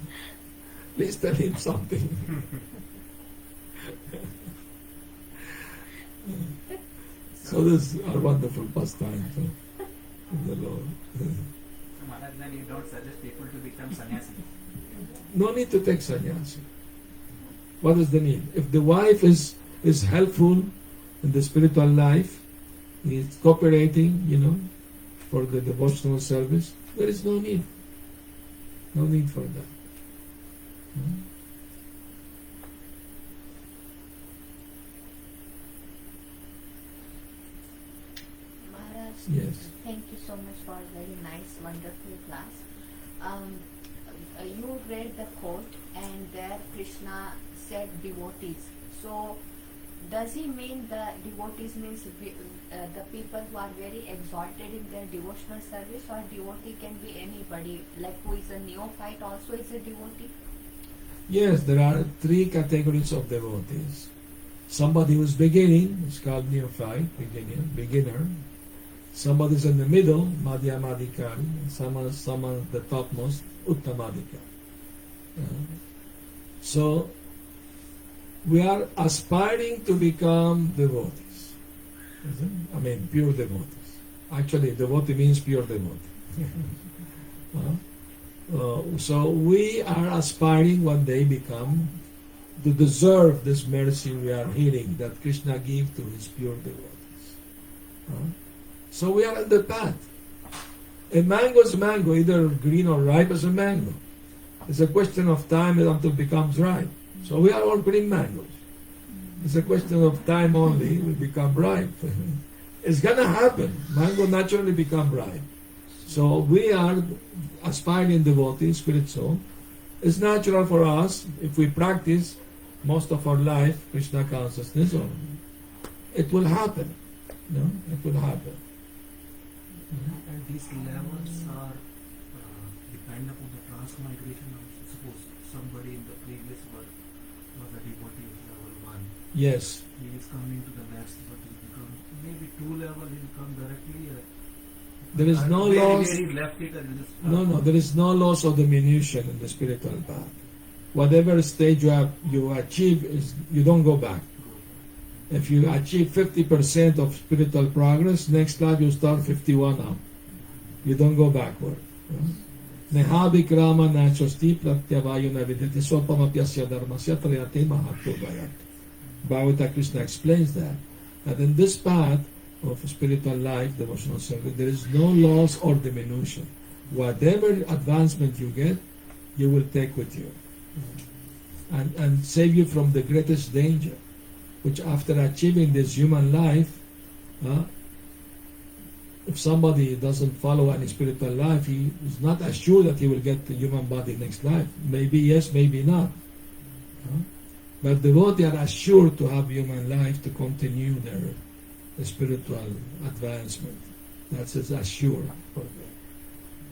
Please tell him something. So this is our wonderful pastime of the Lord. Maharaj, then you don't suggest people to become sannyasi. No need to take sannyasi. What is the need? If the wife is helpful in the spiritual life, is cooperating, for the devotional service, there is no need. No need for that. Maharaj, Yes. thank you so much for a very nice, wonderful class. You read the quote, and there Krishna said devotees. So, does he mean the devotees means the people who are very exalted in their devotional service, or devotee can be anybody, like who is a neophyte also is a devotee? Yes, there are three categories of devotees. Somebody who is beginning is called neophyte, beginner. Somebody is in the middle, madhyamadikari. Someone at the topmost, uttamadikari. So, we are aspiring to become devotees. Pure devotees. Actually, devotee means pure devotee. So we are aspiring one day to deserve this mercy we are hearing that Krishna gave to his pure devotees. So we are on the path. A mango is a mango, either green or ripe as a mango. It's a question of time until it becomes ripe. So we are all green mangoes. It's a question of time only, we become ripe. It's going to happen. Mango naturally become ripe. So we are aspiring devotees, spirit soul. It's natural for us, if we practice most of our life Krishna consciousness, it will happen. It will happen. And these levels are depend upon the transmigration. Suppose somebody in the previous world was a devotee of level 1. Yes. He is coming to the next, but he become maybe 2 level. He will come directly. There is no loss. No, there is no loss of diminution in the spiritual path. Whatever stage you achieve, you don't go back. If you achieve 50% of spiritual progress, next life you start 51 now. You don't go backward. Neha vikrama nachosti pratyavayu navidati swapamapyasya dharmasya triyate mahatto bhayat. Bhagavata Krishna explains that in this path of spiritual life, devotional service, there is no loss or diminution. Whatever advancement you get, you will take with you. And save you from the greatest danger, which after achieving this human life, if somebody doesn't follow any spiritual life, he is not assured that he will get the human body next life. Maybe yes, maybe not. But devotees are assured to have human life to continue their spiritual advancement. That's assured for them.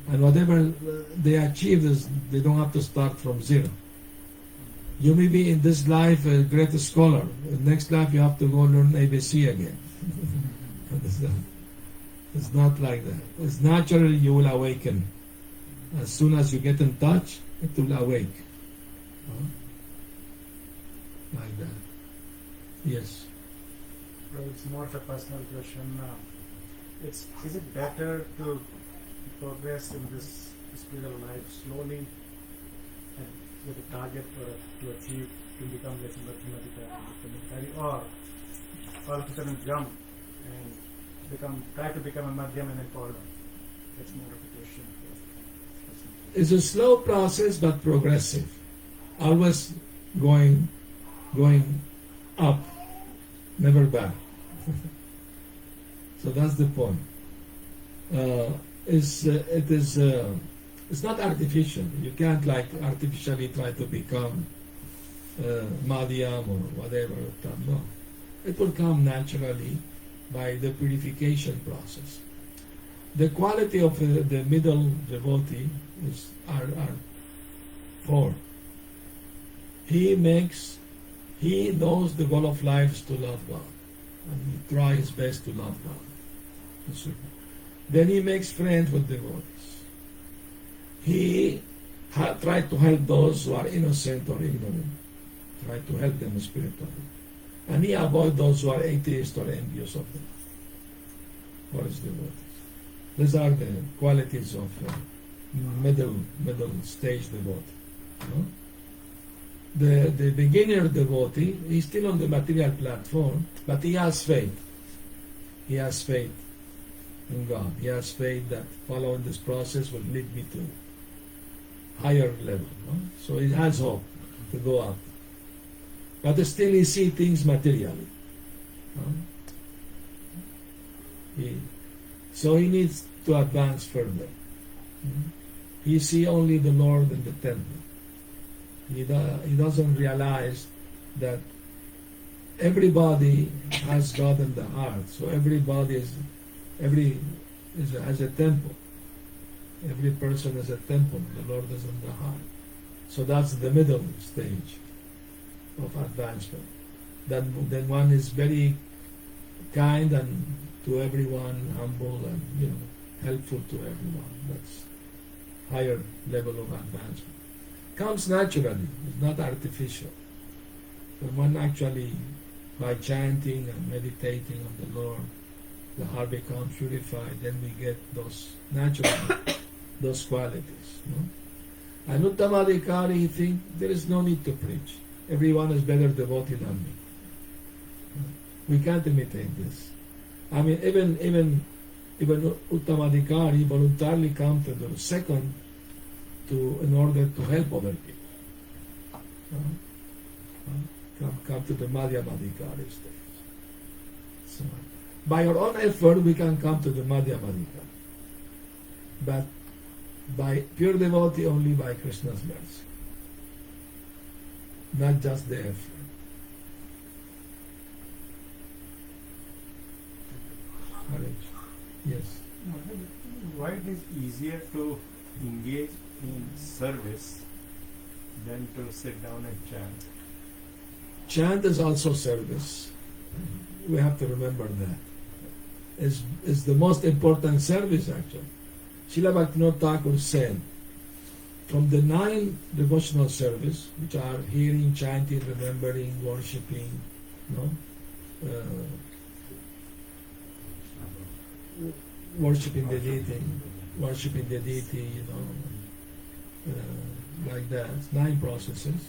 And whatever they achieve, they don't have to start from zero. You may be in this life a great scholar. The next life you have to go learn ABC again. It's not like that. It's naturally you will awaken. As soon as you get in touch, it will awake. Like that. Yes. Well, it's more of a personal question. Is it better to progress in this spiritual life slowly and with a target to achieve, to become less Madhyamadikari, or all of a sudden jump and try to become a Madhyam and then fall down? That's more of a question. It's a slow process but progressive. always going up, never back. So that's the point. It's not artificial. You can't like artificially try to become Madhyam or whatever. No, it will come naturally by the purification process. The quality of the middle devotee are four. He knows the goal of life is to love God, and he tries his best to love God. Then he makes friends with devotees. He tries to help those who are innocent or ignorant. Try to help them spiritually. And he avoids those who are atheists or envious of them. Or his devotees. These are the qualities of middle stage devotee. No? The beginner devotee, he's still on the material platform, but he has faith. He has faith in God. He has faith that following this process will lead me to higher level. No? So he has hope to go up. But still he sees things materially. No? So he needs to advance further. He sees only the Lord in the temple. He doesn't realize that everybody has God in the heart. So everybody has a temple. Every person is a temple. The Lord is in the heart. So that's the middle stage of advancement. Then one is very kind and to everyone, humble and helpful to everyone. That's higher level of advancement. Comes naturally, it's not artificial. When one actually, by chanting and meditating on the Lord, the heart becomes purified, then we get those natural, those qualities. No? And Uttamadhikari think there is no need to preach. Everyone is better devotee than me. We can't imitate this. I mean, even Uttamadhikari voluntarily come to the second in order to help other people. Come to the Madhyamadhikari stage. So, by our own effort, we can come to the Madhyamadhikari. But by pure devotee, only by Krishna's mercy. Not just the effort. Yes. Why it is easier to engage in service than to sit down and chant? Chant is also service. We have to remember that. It's the most important service actually. Srila Bhaktivinoda Thakur said, from the 9 devotional service, which are hearing, chanting, remembering, worshipping, worshipping the deity, like that. 9 processes.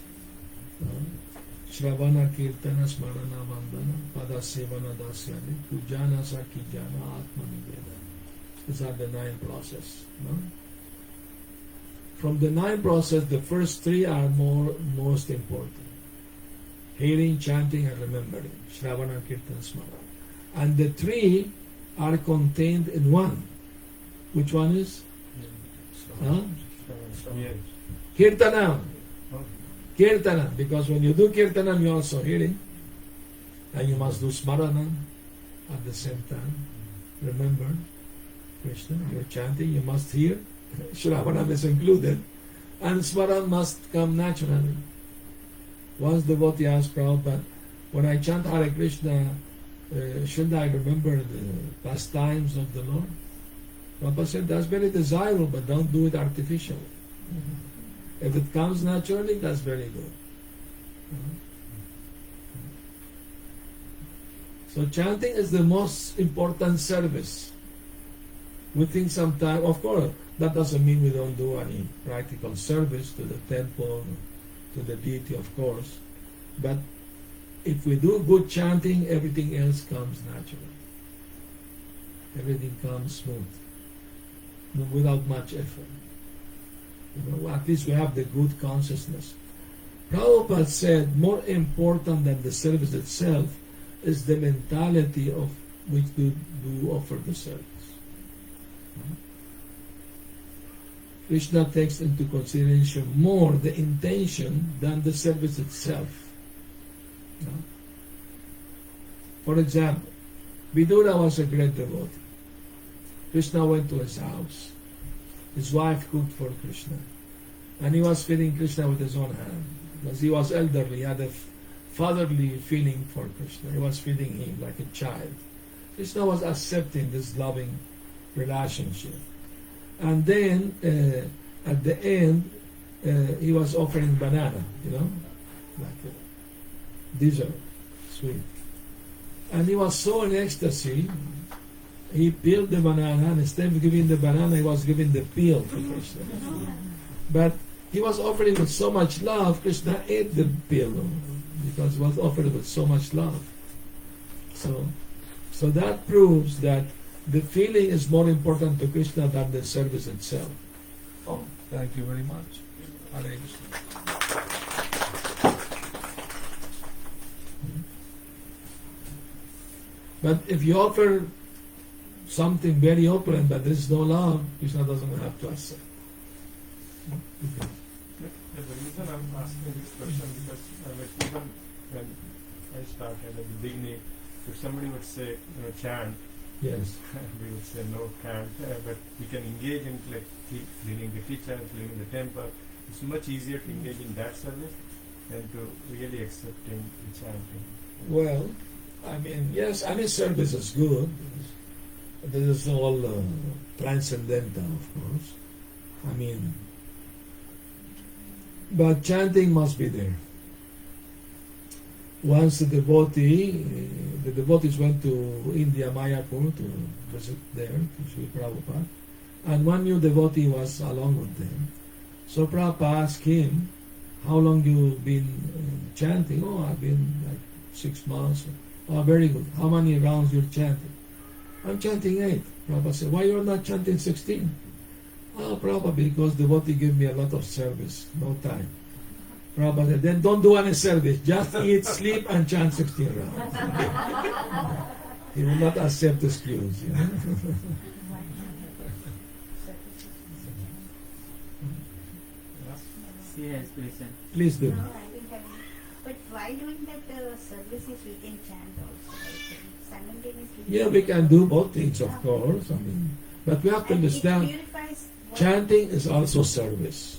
Shravana, Kirtana, Smarana, Vandana, Padasevana, Dasyani, Pujana, Sakijana, Atma Nivedana. These are the 9 processes. No? From the 9 processes, the first 3 are most important. Hearing, chanting, and remembering. Shravana, Kirtana, Smarana. And the 3 are contained in 1. Which one is? Yes. Kirtana. Kirtana, because when you do Kirtanam, you're also hearing. And you must do Smarana at the same time. Remember Krishna, you're chanting, you must hear. Shravanam is included. And Smarana must come naturally. Once devotee asked Prabhupada, when I chant Hare Krishna, should I remember the pastimes of the Lord? Prabhupada said, that's very desirable, but don't do it artificially. If it comes naturally, that's very good. So chanting is the most important service. We think sometimes, of course, that doesn't mean we don't do any practical service to the temple, to the deity, of course. But if we do good chanting, everything else comes naturally. Everything comes smooth, without much effort. At least we have the good consciousness. Prabhupada said more important than the service itself is the mentality of which do offer the service. Krishna takes into consideration more the intention than the service itself. For example, Vidura was a great devotee. Krishna went to his house. His wife cooked for Krishna. And he was feeding Krishna with his own hand. Because he was elderly, he had a fatherly feeling for Krishna. He was feeding him like a child. Krishna was accepting this loving relationship. And then at the end, he was offering banana, like a dessert, sweet. And he was so in ecstasy, he peeled the banana, and instead of giving the banana, he was giving the peel to Krishna. But he was offering with so much love, Krishna ate the peel because it was offered with so much love. So that proves that the feeling is more important to Krishna than the service itself. Oh, thank you very much. Hare Krishna. But if you offer something very opulent but there is no love, Krishna doesn't have to accept. The reason I'm asking this question because even when I started at the beginning, if somebody would say, chant, Yes. we would say no, can't, but we can engage in like cleaning the kitchen, cleaning the temple. It's much easier to engage in that service than to really accepting the chanting. Well, yes, service is good. This is all transcendental, of course. But chanting must be there. Once the devotees went to India, Mayapur, to visit there, to Sri Prabhupada, and one new devotee was along with them. So Prabhupada asked him, how long you been chanting? Oh, I've been like 6 months. Oh, very good. How many rounds you're chanting? I'm chanting 8. Prabhupada said, why you're not chanting 16? Oh, Prabhupada, because devotee gave me a lot of service, no time. Prabhupada said, then don't do any service. Just eat, sleep, and chant 16 rounds. He will not accept excuse. Yes, please. Please do. No, I think but while doing that services, we can chant also, right? Simultaneously. Yeah, we can do both things, of course. But we have to And it understand, purifies what- chanting is also service.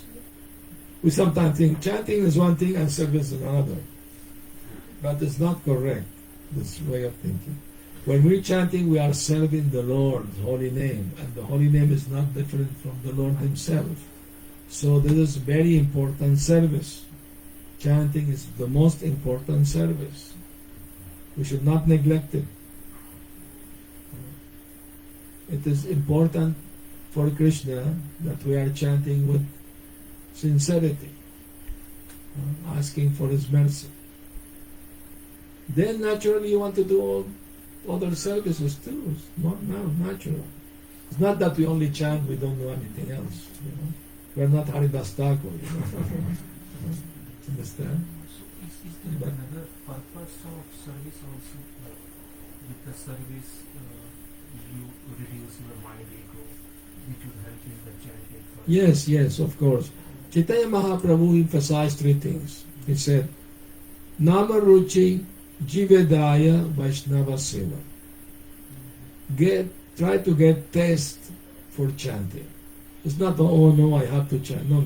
We sometimes think chanting is one thing and service is another. But it's not correct, this way of thinking. When we're chanting, we are serving the Lord's holy name, and the holy name is not different from the Lord Himself. So this is very important service. Chanting is the most important service. We should not neglect it. It is important for Krishna that we are chanting with sincerity, asking for His mercy. Then naturally you want to do all other services too. It's not natural. It's not that we only chant, we don't do anything else. We're not Haridas Thakur. Understand? So is there another purpose of service also? With the service, you reduce your mind ego, which would help in the chanting. Yes, of course. Chaitanya Mahaprabhu emphasized 3 things. He said, Nama Ruchi Jivedaya Vaishnava Seva. Try to get taste for chanting. It's not, oh no, I have to chant. No.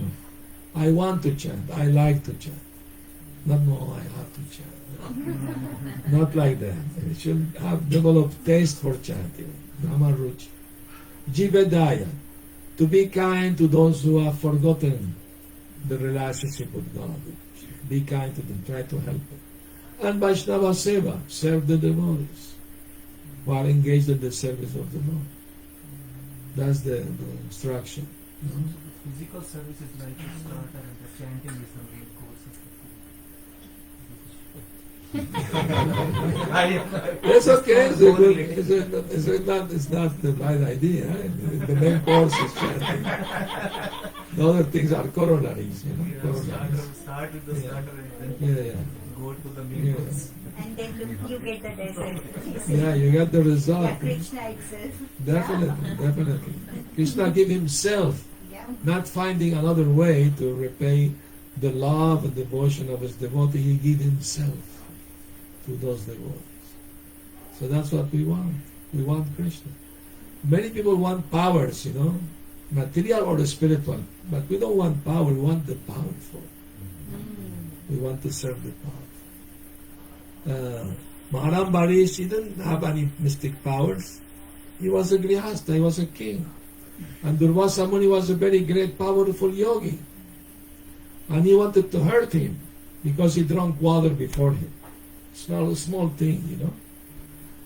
I want to chant. I like to chant. Not, no, I have to chant. Not like that. You should have developed taste for chanting. Nama Ruchi. Jivedaya. To be kind to those who have forgotten the relationship with God. Be kind to them. Try to help them. And Vaishnava Seva. Serve the devotees who are engaged in the service of the Lord. That's the instruction. So the physical service is like a starter and the chanting is the main course of the food. It's okay. It's not the bad idea. The main course is chanting. The other things are corollaries. Corollaries. Start with the starter and Yeah, then yeah. go to the main Yeah. course. And then you get the desert. Yeah, you get the result. Yeah, Krishna itself. Definitely. Krishna gave himself, Yeah. not finding another way to repay the love and devotion of his devotee. He gave himself to those devotees. So that's what we want. We want Krishna. Many people want powers, material or spiritual. But we don't want power, we want the powerful. We want to serve the powerful. Maharaj Barish, he didn't have any mystic powers. He was a grihastha, he was a king. And Durvasa Muni was a very great, powerful yogi. And he wanted to hurt him because he drank water before him. Small thing,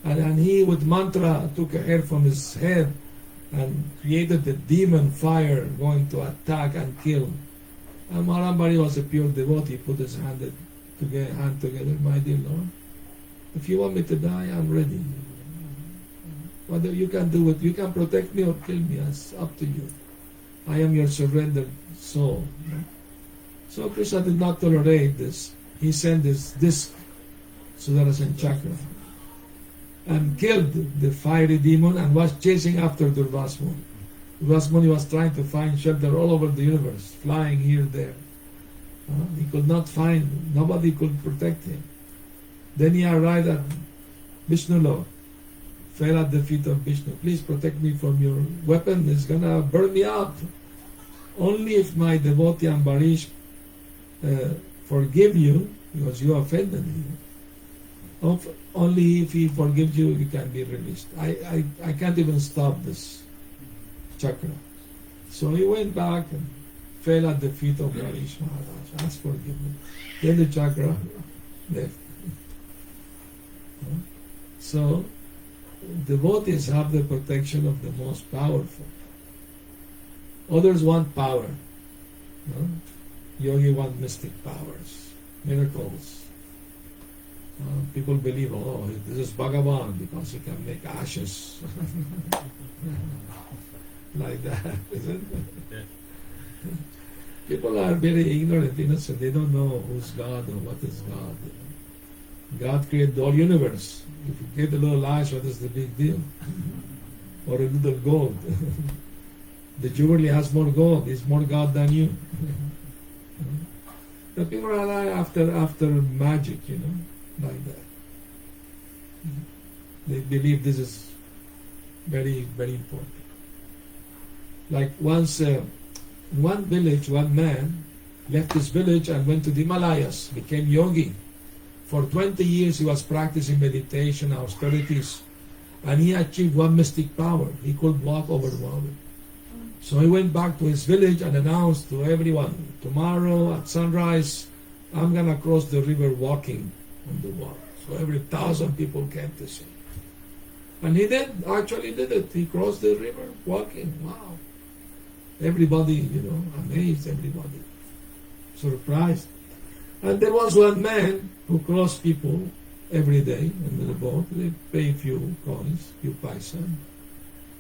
And he, with mantra, took a hair from his head and created the demon fire going to attack and kill. And Maharambari was a pure devotee. He put his hand together, my dear Lord. If you want me to die, I'm ready. Whether you can do it, you can protect me or kill me, it's up to you. I am your surrendered soul. So Krishna did not tolerate this. He sent this disc, Sudarshan Chakra, and killed the fiery demon and was chasing after Durvasa Muni. Durvasa Muni was trying to find shelter all over the universe, flying here and there. He could not find, nobody could protect him. Then he arrived at Vishnu Lord, fell at the feet of Vishnu. Please protect me from your weapon, it's gonna burn me out. Only if my devotee Ambarish forgive you, because you offended him. Only if he forgives you, you can be released. I can't even stop this chakra. So he went back and fell at the feet of Ambarish Maharaj, asked forgiveness. Then the chakra left. So devotees have the protection of the most powerful. Others want power. Yogi want mystic powers, miracles. People believe, oh, this is Bhagavan because he can make ashes. Like that, isn't it? People are very ignorant, innocent. They don't know who's God or what is God. God created the whole universe. If you create a little ash, what is the big deal? Or a little gold. The jewelry has more gold. He's more God than you. The people are after magic, like that. They believe this is very, very important. Like once, one village, one man left his village and went to the Himalayas, became yogi. For 20 years he was practicing meditation, austerities, and he achieved one mystic power. He could walk over water. So he went back to his village and announced to everyone, tomorrow at sunrise, I'm going to cross the river walking on the water. So every 1,000 people came to see. And he actually did it. He crossed the river walking. Wow. Everybody, amazed, everybody. Surprised. And there was one man who crossed people every day in the boat. They pay a few coins, few paisa.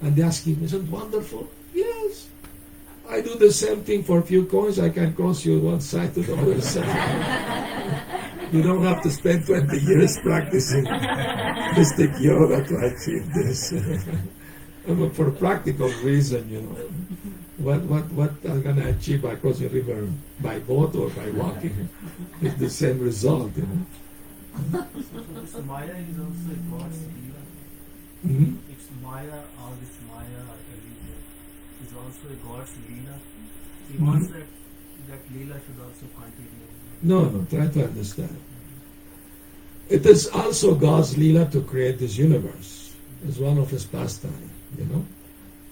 And they ask him, isn't it wonderful? Yes. I do the same thing for a few coins. I can cross you one side to the other side. You don't have to spend 20 years practicing mystic yoga to achieve this. But for practical reason, what are going to achieve by crossing the river by boat or by walking? It's the same result, So this Maya is also God's leela. Mm-hmm. It's Maya, all this Maya illusion is also a God's leela. He wants that leela should also continue. No, try to understand. It is also God's leela to create this universe. It's one of his pastimes,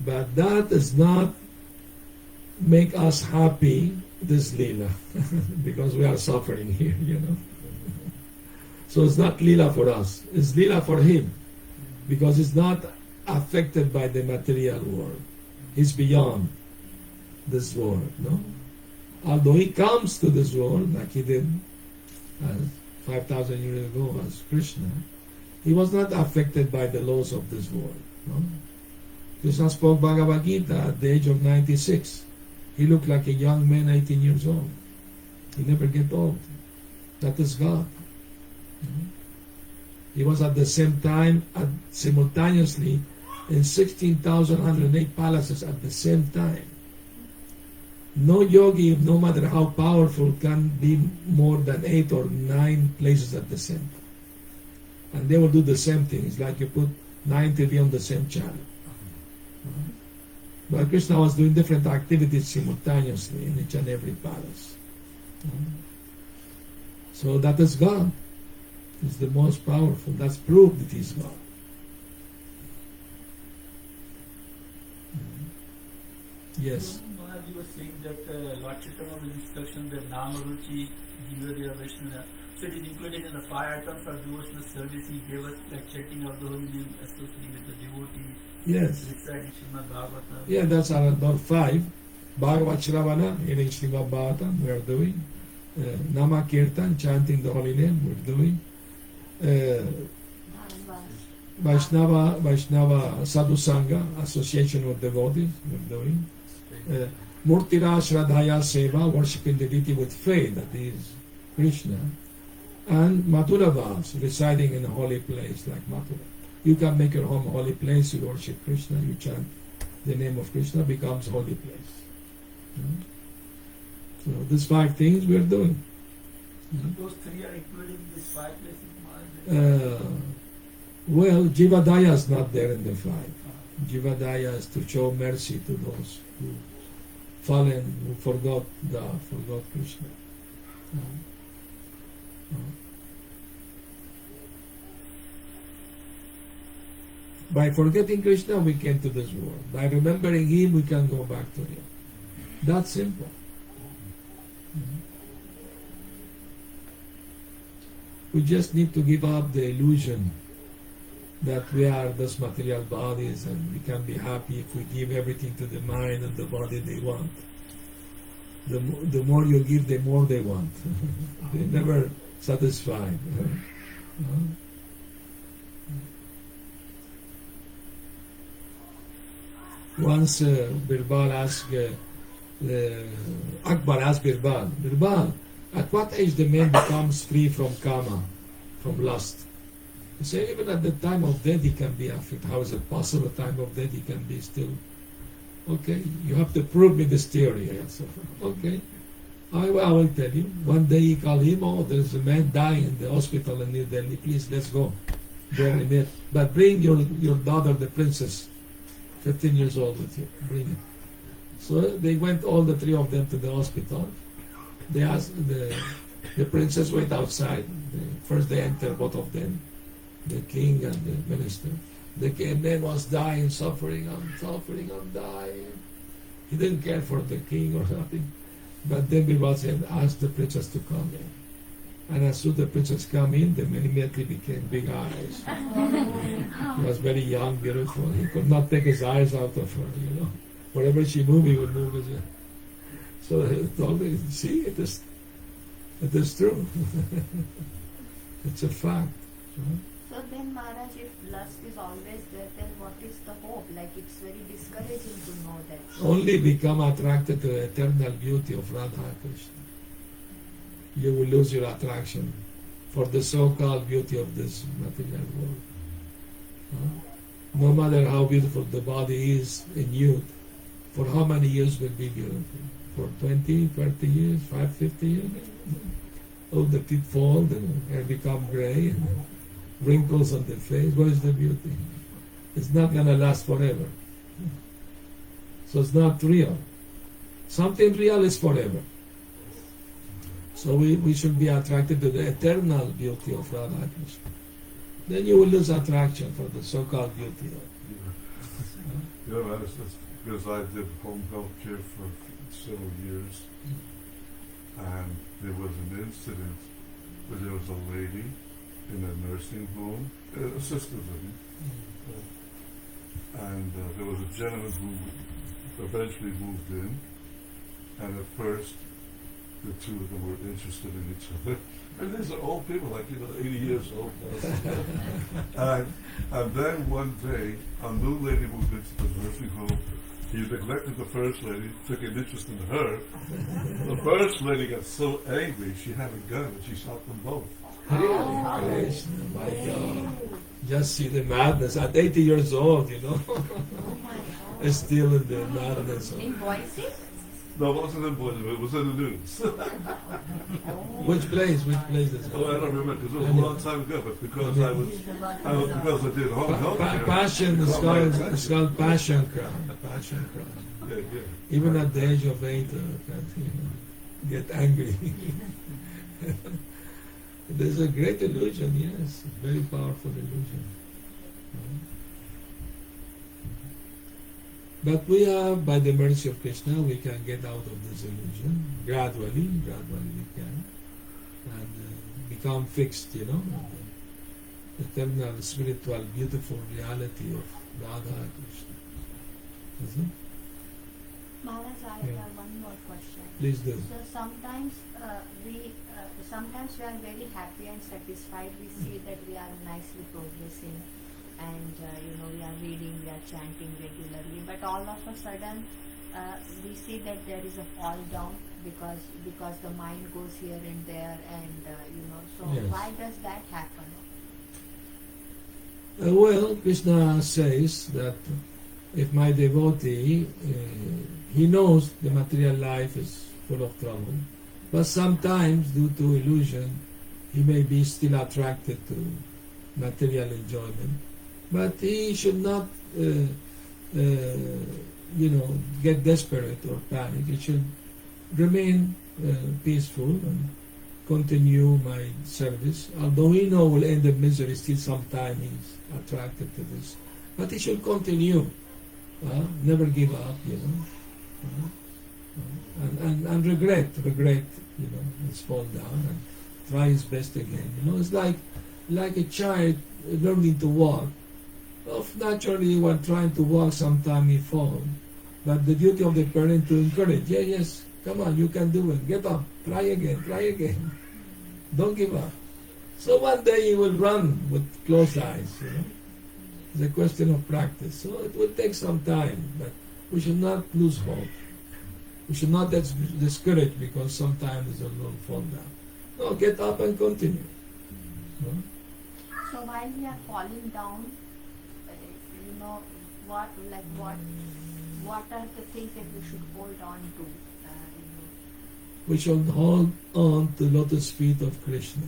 But that does not make us happy, this leela, because we are suffering here, So it's not leela for us. It's leela for him, because it's not affected by the material world. He's beyond this world, Although he comes to this world, like he did 5,000 years ago as Krishna, he was not affected by the laws of this world. No? Krishna spoke Bhagavad Gita at the age of 96. He looked like a young man, 18 years old. He never get old. That is God. He was at the same time, simultaneously, in 16,108 palaces at the same time. No yogi, no matter how powerful, can be more than 8 or 9 places at the same time. And they will do the same thing. It's like you put 9 TV on the same channel. But Krishna was doing different activities simultaneously in each and every palace. So that is God. He's the most powerful. That's proof that He's God. Yes. Maharaj, you were saying that Lord Chaitanya instruction, the Nama Ruchi, Jiva Vaishnava. So it is included in the 5 items of devotional service He gave us, like chanting of the holy name, associating with the devotees, Yes. reciting Srimad Bhagavatam. Yeah, that's about 5. Bhagavad Shravana, hearing Srimad Bhagavatam, we are doing. Nama Kirtan, chanting the holy name, we're doing. Vaishnava Sadhu Sangha, association with devotees, we're doing. Murtira Shraddhaya Seva, worshipping the deity with faith, that is Krishna. And Mathura Vas, residing in a holy place like Mathura. You can make your home a holy place, you worship Krishna, you chant the name of Krishna, becomes holy place. So these 5 things we are doing. Those 3 are included in these 5 places, Maharaj. Well, Jivadaya is not there in the 5. Jivadaya is to show mercy to those who fallen, who forgot God, forgot Krishna. By forgetting Krishna, we came to this world. By remembering Him, we can go back to Him. That's simple. We just need to give up the illusion that we are those material bodies and we can be happy if we give everything to the mind and the body they want. The more you give, the more they want. They're never satisfied. Once Birbal asked, Akbar asked Birbal, Birbal, at what age the man becomes free from kama, from lust? He said, even at the time of death he can be affected. How is it possible at the time of death he can be still? Okay, you have to prove me this theory. I said, okay, I will tell you. One day he called him, oh, there's a man dying in the hospital in New Delhi. Please, let's go. Bury him. But bring your daughter, the princess, 15 years old with you. Bring it. So they went, all the 3 of them, to the hospital. They asked, the princess went outside. First they entered, both of them, the king and the minister. The man was dying, suffering, I'm dying. He didn't care for the king or something. But then Birbal said, ask the princess to come in. And as soon as the princess come in, the man immediately became big eyes. He was very young, beautiful. He could not take his eyes out of her, Wherever she moved, he would move his head. So he told me, see, it is true. It's a fact. So then, Maharaj, if lust is always there, then what is the hope? Like, it's very discouraging to know that. Only become attracted to the eternal beauty of Radha Krishna. You will lose your attraction for the so-called beauty of this material world. No matter how beautiful the body is in youth, for how many years will be beautiful? For 20, 30 years, 50 years? Oh, the teeth fall, the hair become gray, and wrinkles on the face. What is the beauty? It's not going to last forever. So it's not real. Something real is forever. So we should be attracted to the eternal beauty of Radha Krishna. Then you will lose attraction for the so-called beauty. Because I did home health care for several years, and there was an incident where there was a lady in a nursing home, assisted living, and there was a gentleman who eventually moved in, and at first the two of them were interested in each other. And these are old people, like, 80 years old. And then one day, a new lady moved into the nursing home. He neglected the first lady, took an interest in her. The first lady got so angry, she had a gun and she shot them both. Krishna, my God. Just see the madness. At 80 years old, still in the madness. In Boise? No, it wasn't in Boise, it was in the news. Which place? Which place is it? Oh, I don't remember, because it was a long time ago, but because I did home health care. Passion, it's called passion cry. Passion cry. Yeah. Even at the age of 8, can't get angry. There's a great illusion, yes, a very powerful illusion. But we are, by the mercy of Krishna, we can get out of this illusion gradually we can, and become fixed, the eternal, spiritual, beautiful reality of Radha Krishna. Isn't it? Maharaj, I have one more question. Please do. So sometimes we are very happy and satisfied. We see that we are nicely progressing, and we are reading, we are chanting regularly. But all of a sudden, we see that there is a fall down because the mind goes here and there, and So Yes. why does that happen? Well, Krishna says that if my devotee, he knows the material life is full of trouble, but sometimes due to illusion, he may be still attracted to material enjoyment. But he should not, get desperate or panic. He should remain peaceful and continue my service. Although he know will end in misery, still sometime he's attracted to this. But he should continue. Never give up, and regret, his fall down and try his best again. It's like a child learning to walk. Naturally, when trying to walk, sometimes he falls. But the duty of the parent to encourage, yes, come on, you can do it. Get up, try again. Don't give up. So one day he will run with closed eyes, It's a question of practice. So it will take some time, but we should not lose hope. We should not get discouraged because sometimes it will fall down. No, get up and continue. So while we are falling down, what are the things that we should hold on to? We should hold on to the lotus feet of Krishna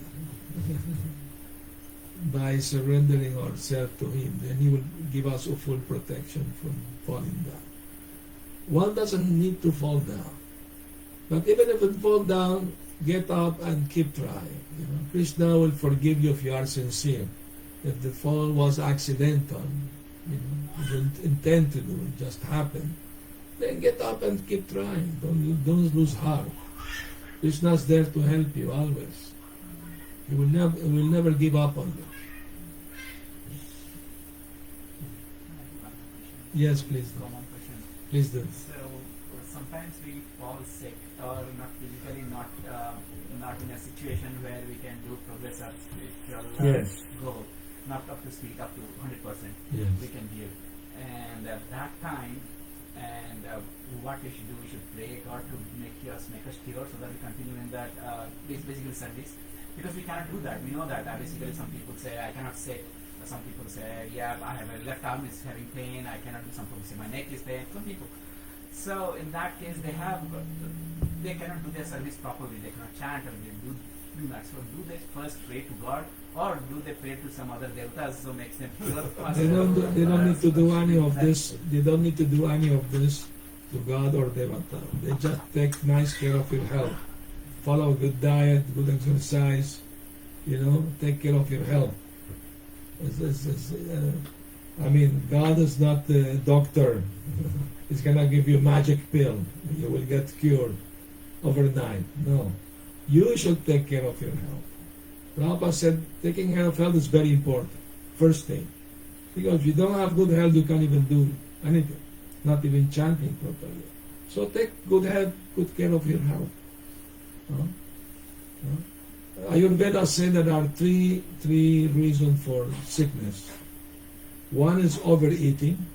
by surrendering ourselves to Him. Then He will give us a full protection from falling down. One doesn't need to fall down. But even if it fall down, get up and keep trying. Krishna will forgive you if you are sincere. If the fall was accidental, you didn't intend to do it, just happened, then get up and keep trying. Don't lose heart. Krishna's there to help you always. He will never give up on you. Yes, please do. Common question. Please do. So sometimes we fall sick, or not physically, not in a situation where we can do progress our spiritual Yes. goal, not up to speed, up to 100%. Yes. We can give, and at that time, and what we should do, we should pray God to make us cure, so that we continue in that basically service. Because we cannot do that. We know that. Basically, some people say I cannot sit. Some people say, I have a left arm is having pain. I cannot do. Some people say my neck is pain. Some people. So in that case, they cannot do their service properly. They cannot chant or they do that. So do they first pray to God, or do they pray to some other devatas who makes them pure? They don't need to do any of this. They don't need to do any of this to God or Devata. They just take nice care of your health. Follow a good diet, good exercise. Take care of your health. God is not a doctor. He's gonna give you a magic pill. You will get cured overnight. No. You should take care of your health. Prabhupada said taking care of health is very important. First thing. Because if you don't have good health, you can't even do anything. Not even chanting properly. So take good care of your health. Ayurveda said there are three reasons for sickness. One is overeating.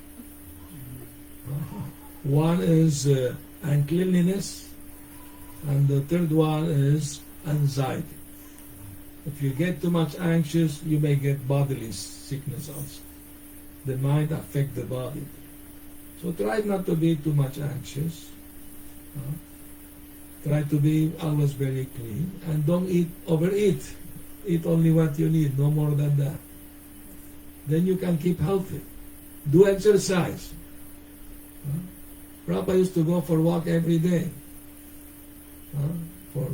One is uncleanliness, and the third one is anxiety. If you get too much anxious, you may get bodily sickness also. The mind affects the body. So try not to be too much anxious. Try to be always very clean, and don't overeat. Eat only what you need, no more than that. Then you can keep healthy. Do exercise. Prabhupada used to go for a walk every day, for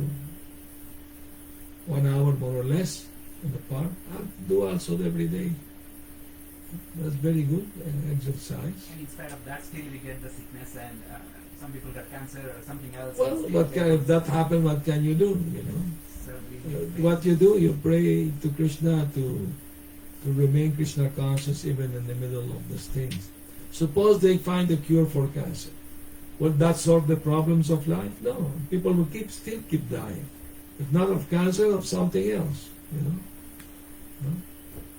1 hour more or less in the park. I do also every day. That's very good exercise. And in spite of that, still we get the sickness, and some people get cancer or something else. Well, if that happens, what can you do? So What you do, you pray to Krishna to remain Krishna conscious even in the middle of these things. Suppose they find a cure for cancer. Will that solve the problems of life? No. People will still keep dying. If not of cancer, of something else. No?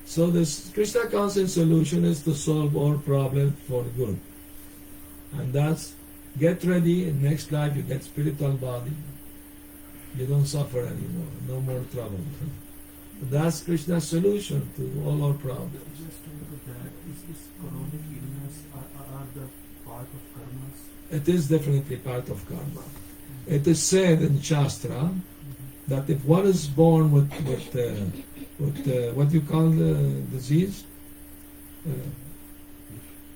So this Krishna conscious solution is to solve all problems for good. And that's, get ready, in next life you get spiritual body. You don't suffer anymore, no more trouble. That's Krishna's solution to all our problems. Just to look at that, is this chronic illness are the part of karmas? It is definitely part of karma. It is said in Shastra that if one is born with what you call the disease?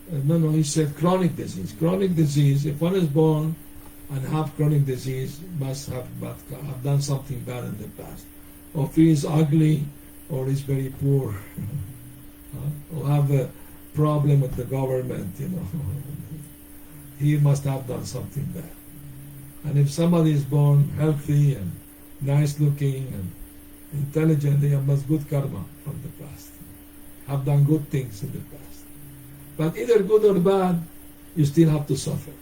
No, he said chronic disease. Chronic disease, if one is born and have chronic disease, must have done something bad in the past. Or if he is ugly, or is very poor, or have a problem with the government, he must have done something bad. And if somebody is born healthy and nice looking and intelligent, they have good karma from the past, have done good things in the past. But either good or bad, you still have to suffer.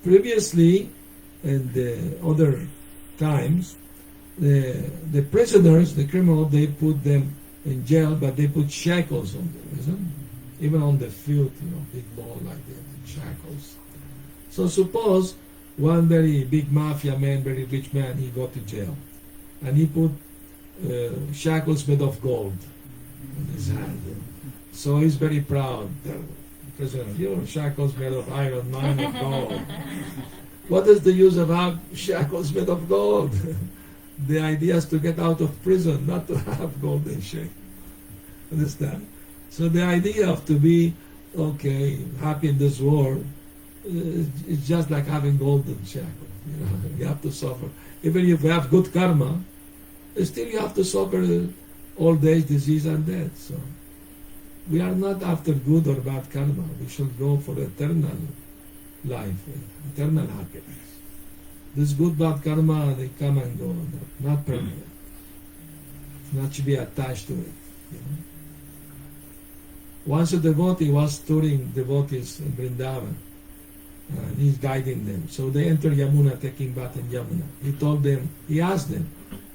Previously, in the other times, the prisoners, the criminals, they put them in jail, but they put shackles on them, isn't it? Even on the field, big ball like that, shackles. So suppose one very big mafia man, very rich man, he got to jail, and he put shackles made of gold on his hand. So he's very proud. The prisoner, shackles made of iron, mine of gold. What is the use of shackles made of gold? The idea is to get out of prison, not to have golden shackles. Understand? So the idea of to be happy in this world, it's just like having golden shackles. You have to suffer. Even if you have good karma, still you have to suffer old age, disease, and death. So we are not after good or bad karma. We should go for eternal life, eternal happiness. This good, bad karma, they come and go, not permanent. Not to be attached to it. Once a devotee was touring devotees in Vrindavan, and he's guiding them. So they enter Yamuna, taking bath in Yamuna. He asked them,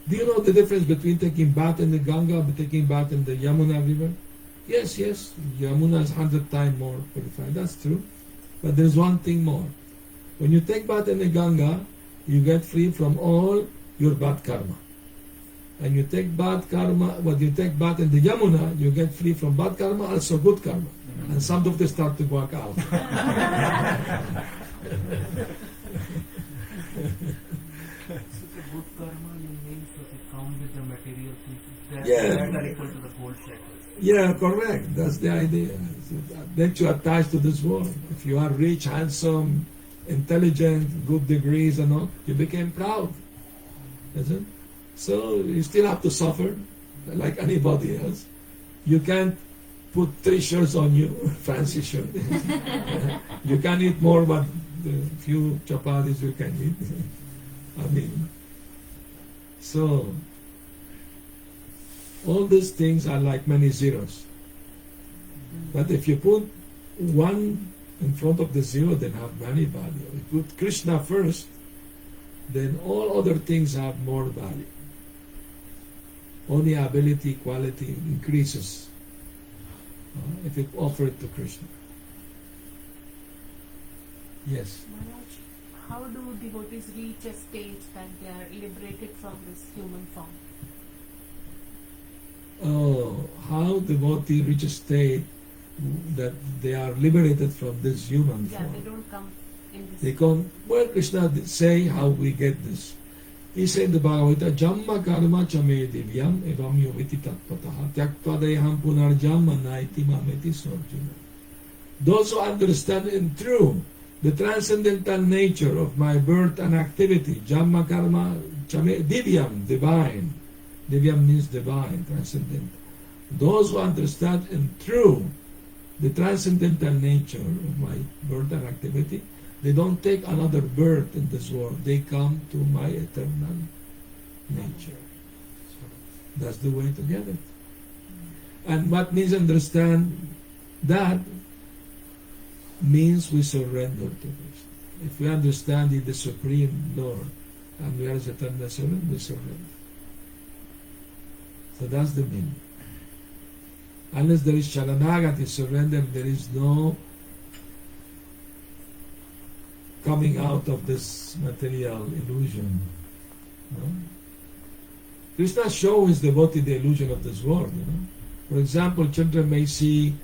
do you know the difference between taking bath in the Ganga and taking bath in the Yamuna river? Yes, Yamuna is 100 times more purified. That's true. But there's one thing more. When you take bath in the Ganga, you get free from all your bad karma. And you take bad karma, when you take bath in the Yamuna, you get free from bad karma, also good karma. And some of them start to work out. So the good karma you mean so it comes with the material things that are equal to the gold shackles. Yeah, correct. That's the idea. That you attach to this world. If you are rich, handsome, intelligent, good degrees and all, you became proud. Isn't it? So you still have to suffer like anybody else. You can't put 3 shirts on you, fancy shirt. You can eat more, but the few chapatis you can eat. So all these things are like many zeros. But if you put 1 in front of the 0, then have many value. You put Krishna first, then all other things have more value. Only ability, quality increases if it offered to Krishna. Yes. Maharaj, how do devotees reach a stage that they are liberated from this human form? Oh, how devotee reach a state that they are liberated from this human Yeah, form. they don't come in this. They come, well, Krishna did say how we get this. He said in the Bhagavad Gita, Jamma karma chame divyam evam yoviti tatpataha tyaktva deham punarjamma naiti mameti sorjuna. Those who understand in true the transcendental nature of my birth and activity, Jamma karma chame divyam, divine. Divyam means divine, transcendental. Those who understand in true the transcendental nature of my birth and activity, they don't take another birth in this world. They come to my eternal nature. So that's the way to get it. And what means understand that means we surrender to Krishna. If we understand He the Supreme Lord and we are His eternal servant, we surrender. So that's the meaning. Unless there is Sharanagati, surrender, there is no coming out of this material illusion. No? Krishna shows his devotee the illusion of this world. For example, children may see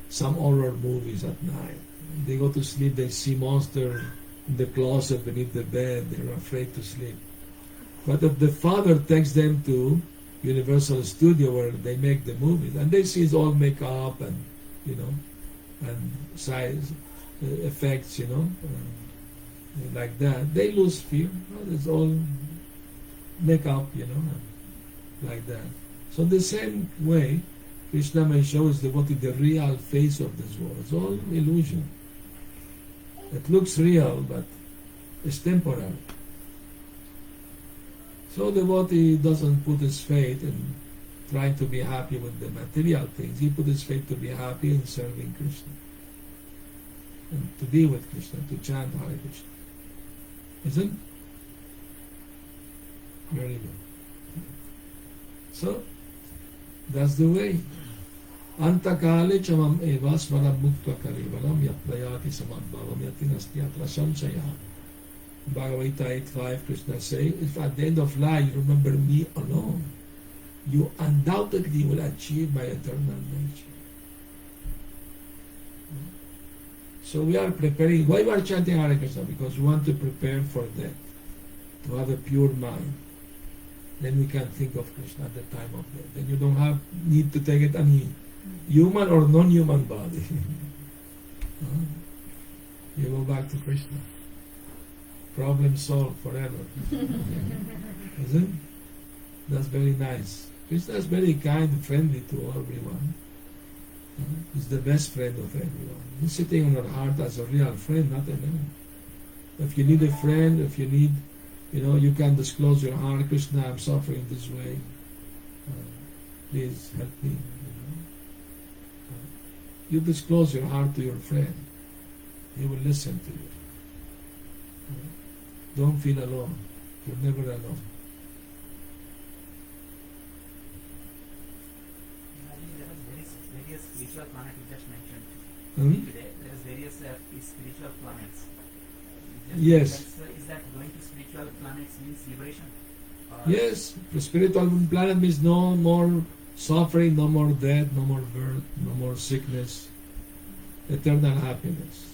some horror movies at night. They go to sleep, they see monsters in the closet beneath the bed, they're afraid to sleep. But if the father takes them to Universal Studio where they make the movies, and they see it's all makeup and, and size effects, like that, they lose fear. It's all makeup, like that. So the same way, Krishna may show his devotee the real face of this world. It's all illusion. It looks real, but it's temporary. So the devotee doesn't put his faith in trying to be happy with the material things. He put his faith to be happy in serving Krishna. And to be with Krishna, to chant Hare Krishna. Isn't it? Very good. So, that's the way. Antakale chamam eva smaram muktva kalivalam yaprayati samadbhavam yatinasti atra samsaya. Bhagavad Gita 8.5, Krishna says, if at the end of life you remember me alone, you undoubtedly will achieve my eternal nature. So we are preparing. Why we are chanting Hare Krishna? Because we want to prepare for death, to have a pure mind. Then we can think of Krishna at the time of death. Then you don't have need to take any human or non-human body. You go back to Krishna. Problem solved forever. Isn't it? That's very nice. Krishna is very kind and friendly to everyone. He's the best friend of everyone. He's sitting on our heart as a real friend, not an enemy. If you need a friend, if you need, you can disclose your heart. Krishna, I'm suffering this way. Please help me. You disclose your heart to your friend. He will listen to you. Don't feel alone. You're never alone. There are various spiritual planets you just mentioned. Today there is various spiritual planets. Yes. Is that going to spiritual planets means liberation? Yes. The spiritual planet means no more suffering, no more death, no more birth, no more sickness. Eternal happiness.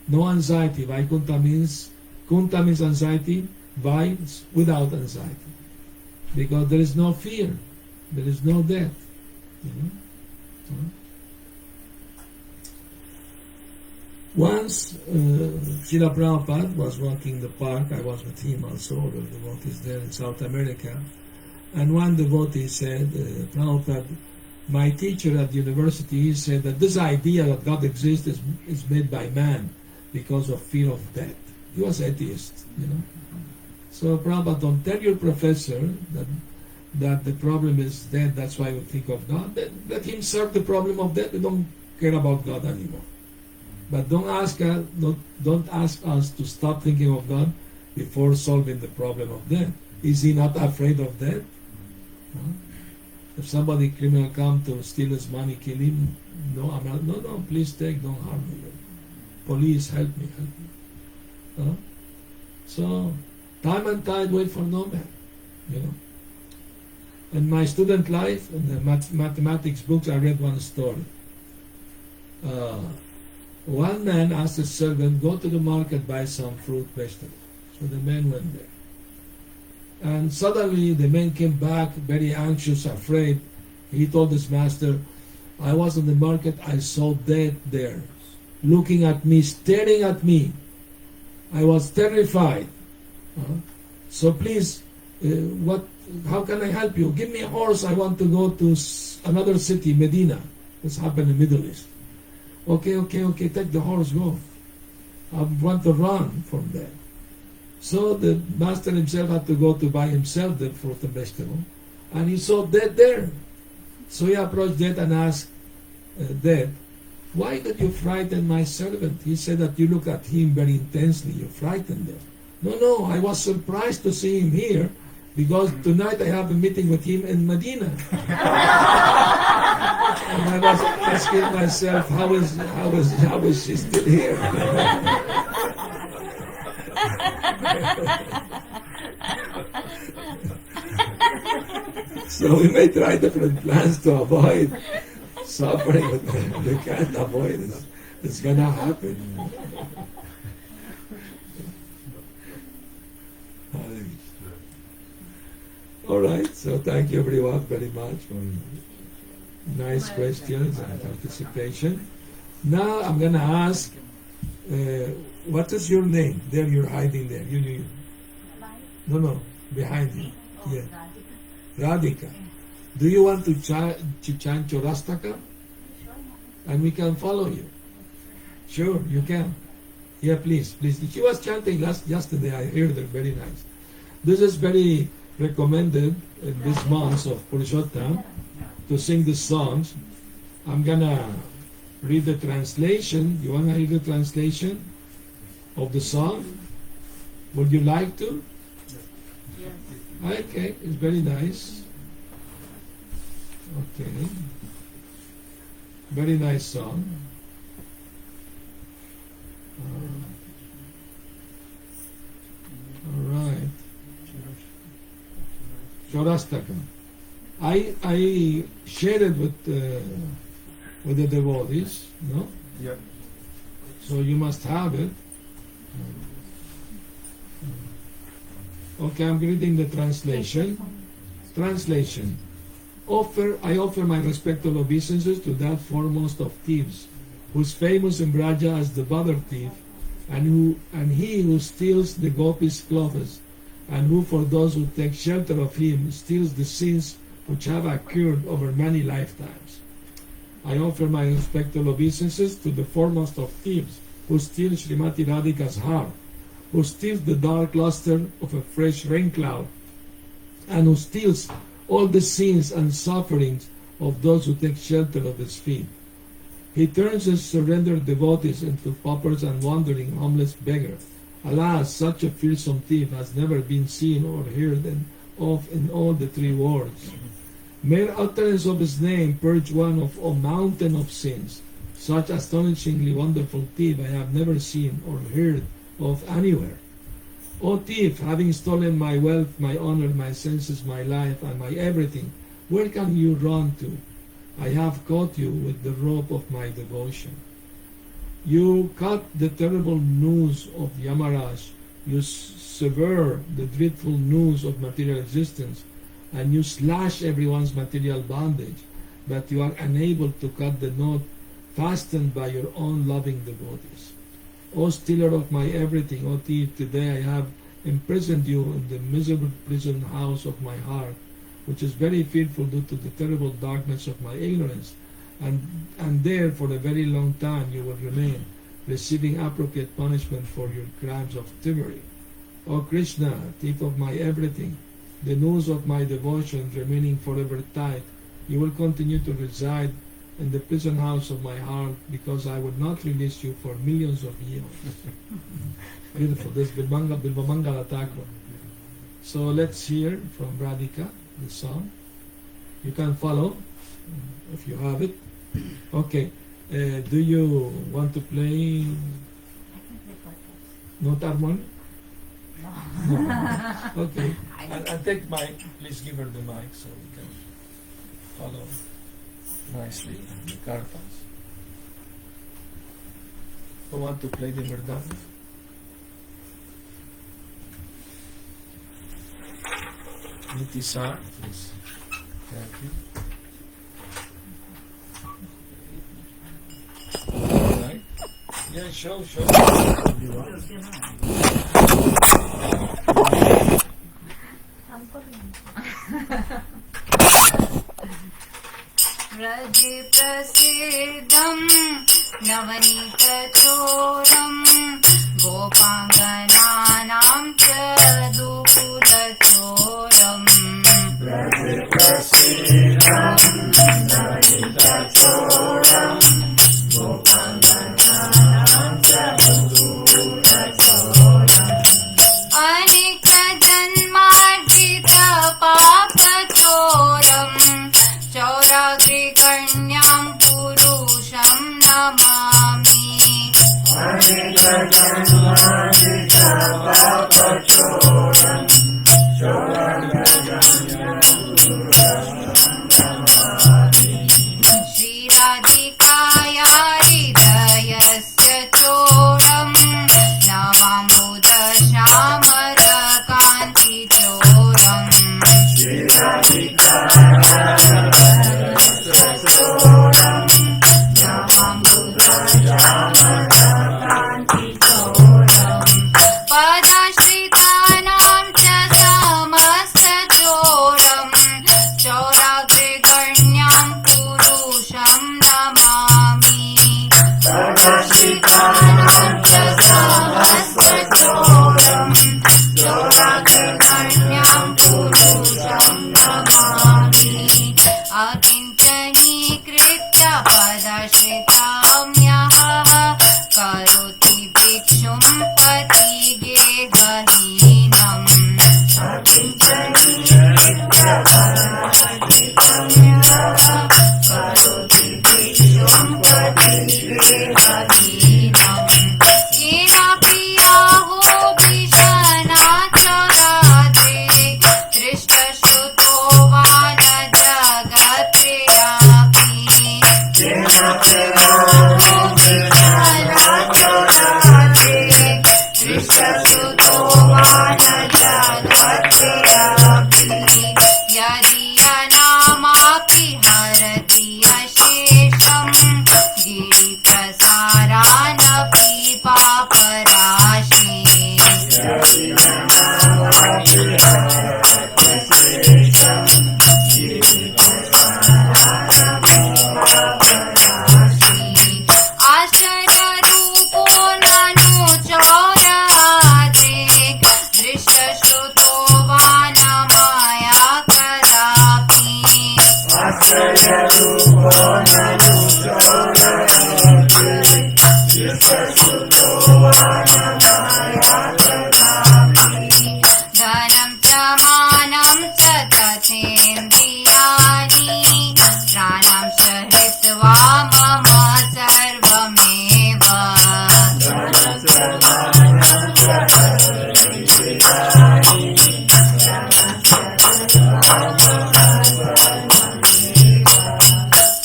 No anxiety. Vaikuntha means anxiety. Vai is without anxiety. Because there is no fear. There is no death. Once Srila Prabhupada was walking in the park. I was with him also. The devotees there in South America. And one devotee said, Prabhupada, my teacher at the university said that this idea that God exists is made by man because of fear of death. He was atheist, So Prabhupada, don't tell your professor that the problem is death, that's why we think of God. Let him solve the problem of death. We don't care about God anymore. But don't ask us to stop thinking of God, before solving the problem of death. Is he not afraid of death? Huh? If somebody criminal come to steal his money, kill him, no, I'm not, no, please take, don't harm me. Police, help me. Huh? So, time and tide wait for no man, you know. In my student life, in the mathematics books, I read one story. One man asked his servant, go to the market, buy some fruit, vegetables. So the man went there. And suddenly the man came back, very anxious, afraid. He told his master, I was in the market, I saw death there, looking at me, staring at me. I was terrified. So please, how can I help you? Give me a horse, I want to go to another city, Medina. This happened in the Middle East. Okay, take the horse, go. I want to run from there. So the master himself had to go to buy himself the fruit and vegetable. And he saw death there. So he approached death and asked death, why did you frighten my servant? He said that you look at him very intensely, you frightened him. No, I was surprised to see him here because tonight I have a meeting with him in Medina. And I was asking myself, how is she still here? So we may try different plans to avoid suffering, but we can't avoid it. It's gonna happen. All right, so thank you everyone very much for nice questions and participation. Now I'm gonna ask, what is your name? There you're hiding there. You. No, behind you. Yeah. Radhika. Do you want to chant Chorastaka? And we can follow you. Sure, you can. Yeah, please. She was chanting yesterday. I heard her. Very nice. This is very recommended in this month of Purushottam to sing these songs. I'm gonna read the translation. You wanna read the translation of the song? Would you like to? Okay, it's very nice. Okay. Very nice song. All right. Chorastaka. I shared it with the devotees, no? Yeah. So you must have it. Okay, I'm reading the translation. Translation. I offer my respectful obeisances to that foremost of thieves, who's famous in Braja as the brother thief, and he who steals the gopis' clothes, and who, for those who take shelter of him, steals the sins which have occurred over many lifetimes. I offer my respectful obeisances to the foremost of thieves, who steals Srimati Radhika's heart, who steals the dark luster of a fresh rain cloud, and who steals all the sins and sufferings of those who take shelter of his feet. He turns his surrendered devotees into paupers and wandering homeless beggars. Alas, such a fearsome thief has never been seen or heard of in all the three worlds. Mere utterance of his name purge one of a mountain of sins. Such astonishingly wonderful thief I have never seen or heard of anywhere. O thief, having stolen my wealth, my honor, my senses, my life, and my everything, where can you run to? I have caught you with the rope of my devotion. You cut the terrible noose of Yamaraj, you sever the dreadful noose of material existence, and you slash everyone's material bondage, but you are unable to cut the knot fastened by your own loving devotees. O stealer of my everything, O thief, today I have imprisoned you in the miserable prison house of my heart, which is very fearful due to the terrible darkness of my ignorance, and there for a very long time you will remain, receiving appropriate punishment for your crimes of thievery. O Krishna, thief of my everything, the noose of my devotion remaining forever tight, you will continue to reside in the prison house of my heart because I would not release you for millions of years. Beautiful. This Bilvamangala Thakur. So let's hear from Radhika the song. You can follow if you have it. Okay. Do you want to play I can play podcast. note harmonic? No. Okay. I And take mic. Please give her the mic so we can follow nicely the karpas. Who want to play the Mridanga? Nitisar, please. Thank you. All right. Yeah, show. Vraj प्रसिद्धं नवनीतचोरं गोपाङ्गनानां च दुकुलचोरम् अनेक जन्मार्जित पापचोरम् चौराग्रिकन्यां पुरुषं नमामि श्रीराधिकाया हृदयस्य चोरं नवाम्बुदश्यामरकान्तिचोरम् पदाश्रितानां च समस्तचोरं चौराग्रिगण्यां पुरुषं नमामि पदाश्रितानां च समस्तचोरं चौराग्रिगण्यां पुरुषं नमामि अकिञ्चनीकृत्य पदाश्रिताम्यः करोति भिक्षुं पतिगेहहीनम् करोति भिक्षुं पतिगेहहीनम् केनापि आहो भीषणाचराते दृष्टश्रुतो वा न जगत्रेऽपि दृष्टश्रुतो वा न जगत्रेऽपि यदि अनामापि हरति अशेषं गिरिप्रसारानपि पापराशि आश्चर्यरूपो ननु चौराते दृष्टश्रुतो वा न मया कदापि धनं च मानं च तथेन्द्रियाणि प्राणं च हित्वा मम सर्वमेव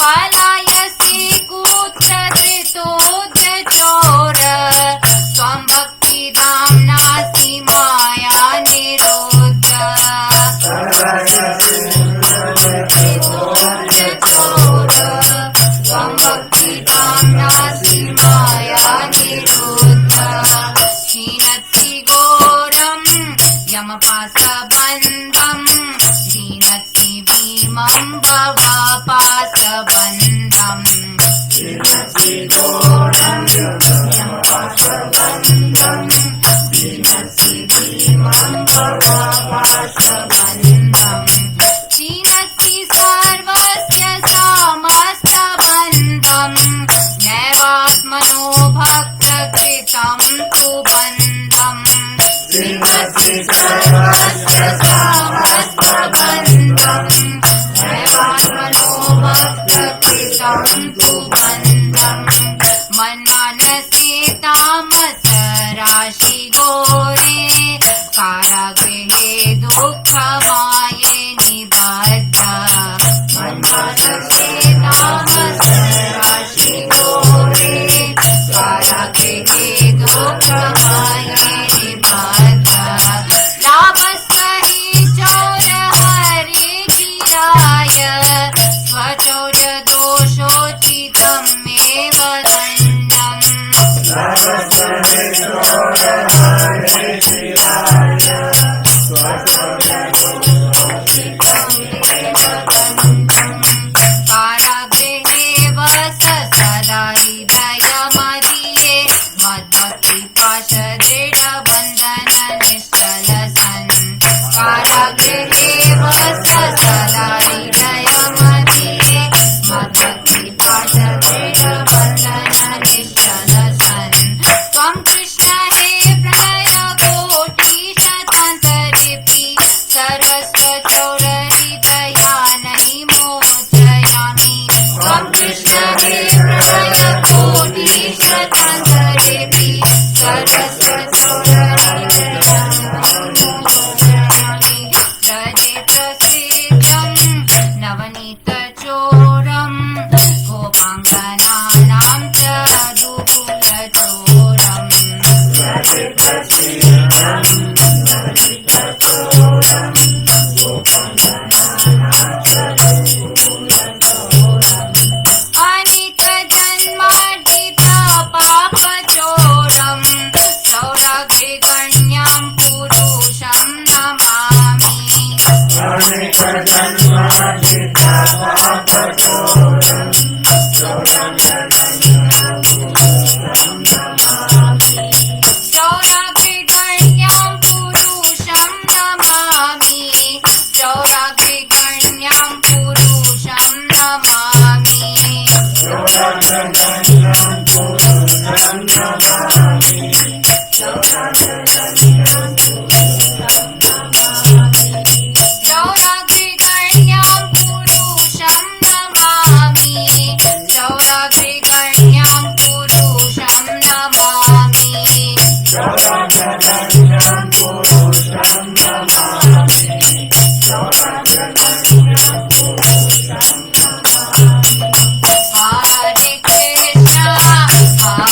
पलायसि कुत्रचितोऽद्य चोर त्वं भक्तिदाम्ना सर्वस्वचितं तु बन्धम् श्रीमति सर्वस्वसमस्तबन्धम् जयात्मनो भक्तकृतं तु बन्धम् मन्मानसे तामस राशि घोरे कारागृहे दुःखमाये निबद्ध मन्मानसे तामस राशि घोरे कारागृहे दुःखमाये निबद्ध लाभस्तहि चौर हरे गिराय स्वचौर दोषोचितं मेव दण्डम् कारागृहे वस सदा हृदयमदीये मद्भक्तिपाशदृढबन्धन निश्चल सन् कारागृहे वस सदा हृदयमदीये मद्भक्तिपाशदृढबन्धन निश्चल सन् त्वं कृष्ण हे प्रलयकोटिशतान्तरेऽपि सर्वस्वचौरहृदयानि मोचयामि त्वं कृष्ण हे प्रलयकोटिशतान्तरेऽपि सर्वस्वचौरहृदयानि मोचयामि व्रजे प्रसिद्धं नवनीतचोरम् गोपाङ्गनानां च दुकुलचोरम् अनितजन्मार्जिता पापचोरम् सौरभृगण्यां पुरुषं नमामि सौरभृगण्यां पुरुषं नमामि सौरभृगण्यां पुरुषं नमामि सौरभृगण्यां पुरुषं नमामि सौरभृगण्यां पुरुषं नमामि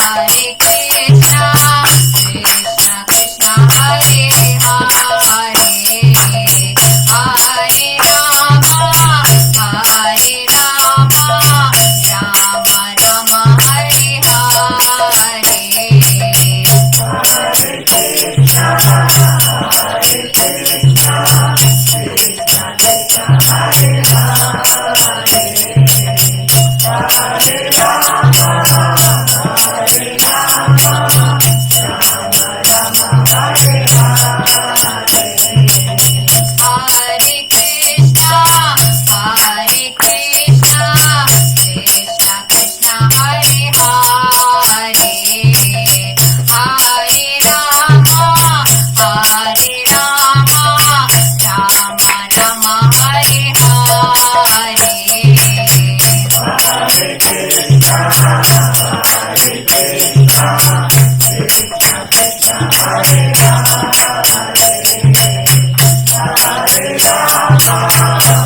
हरे कृष्णा कृष्ण कृष्ण हरे हरे हरे राम राम राम हरे हरे कृष्णा कृष्ण कृष्ण हरे हरे हरे राम राम राम हरे हरे कृष्णा कृष्ण कृष्ण हरे हरे हरे राम राम हरे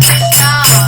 Krishna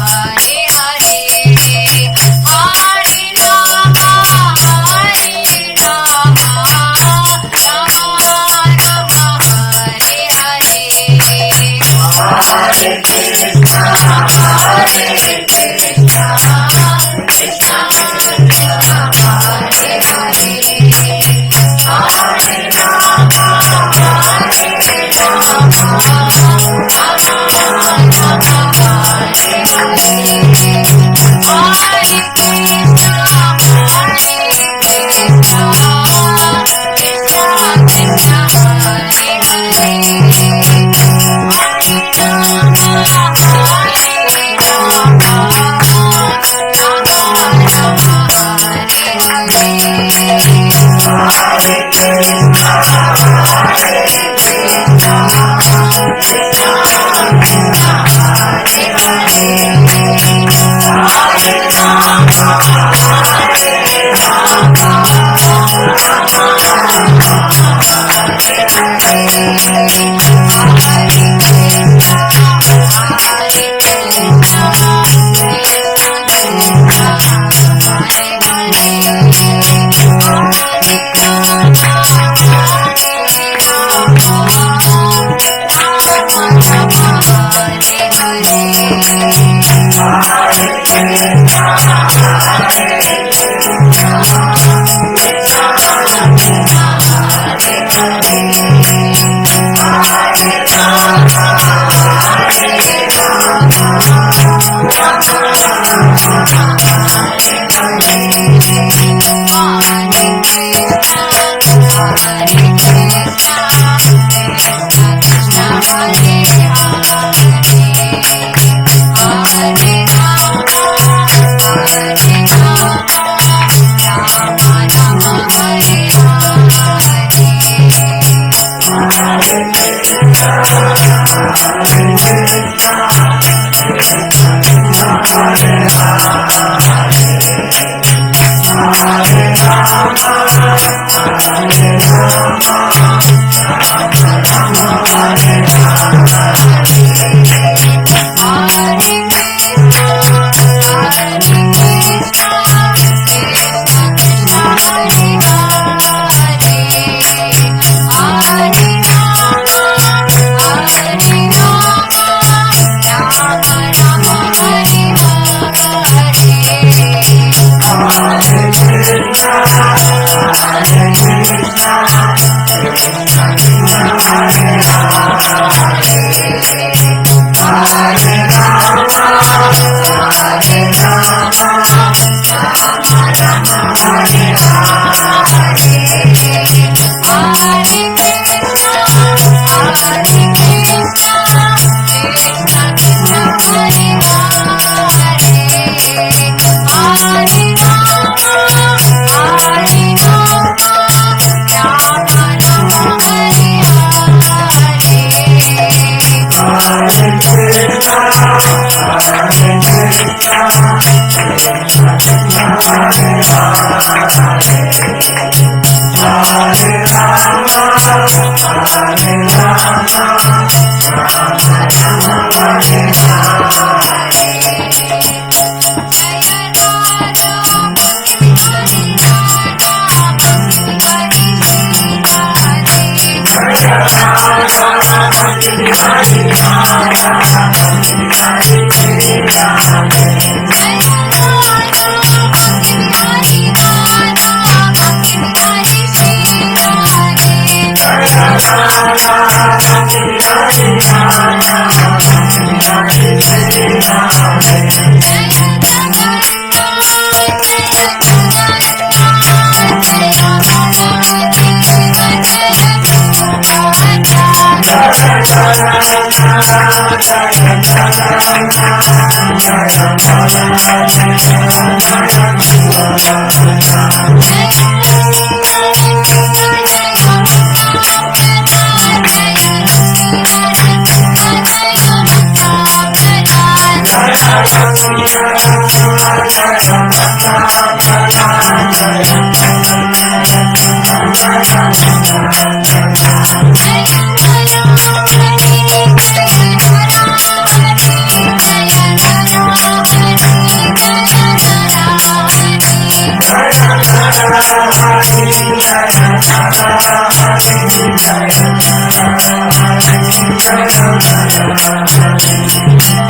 Jai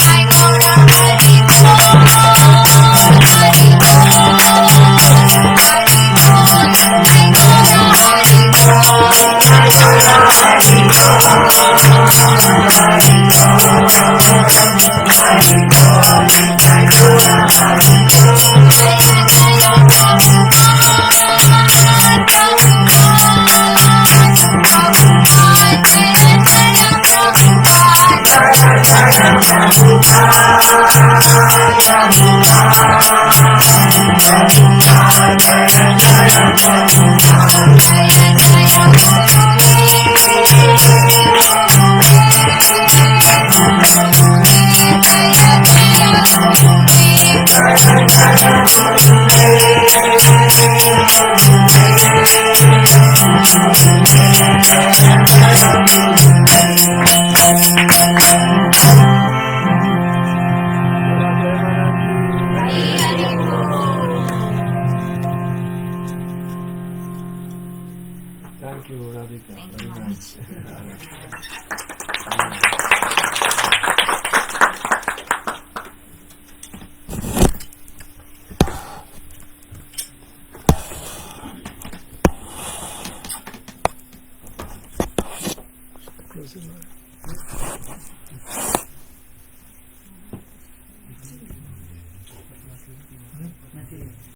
Thank you, Radhika. Thank you, Very Maharaj. nice. Close it, Mara.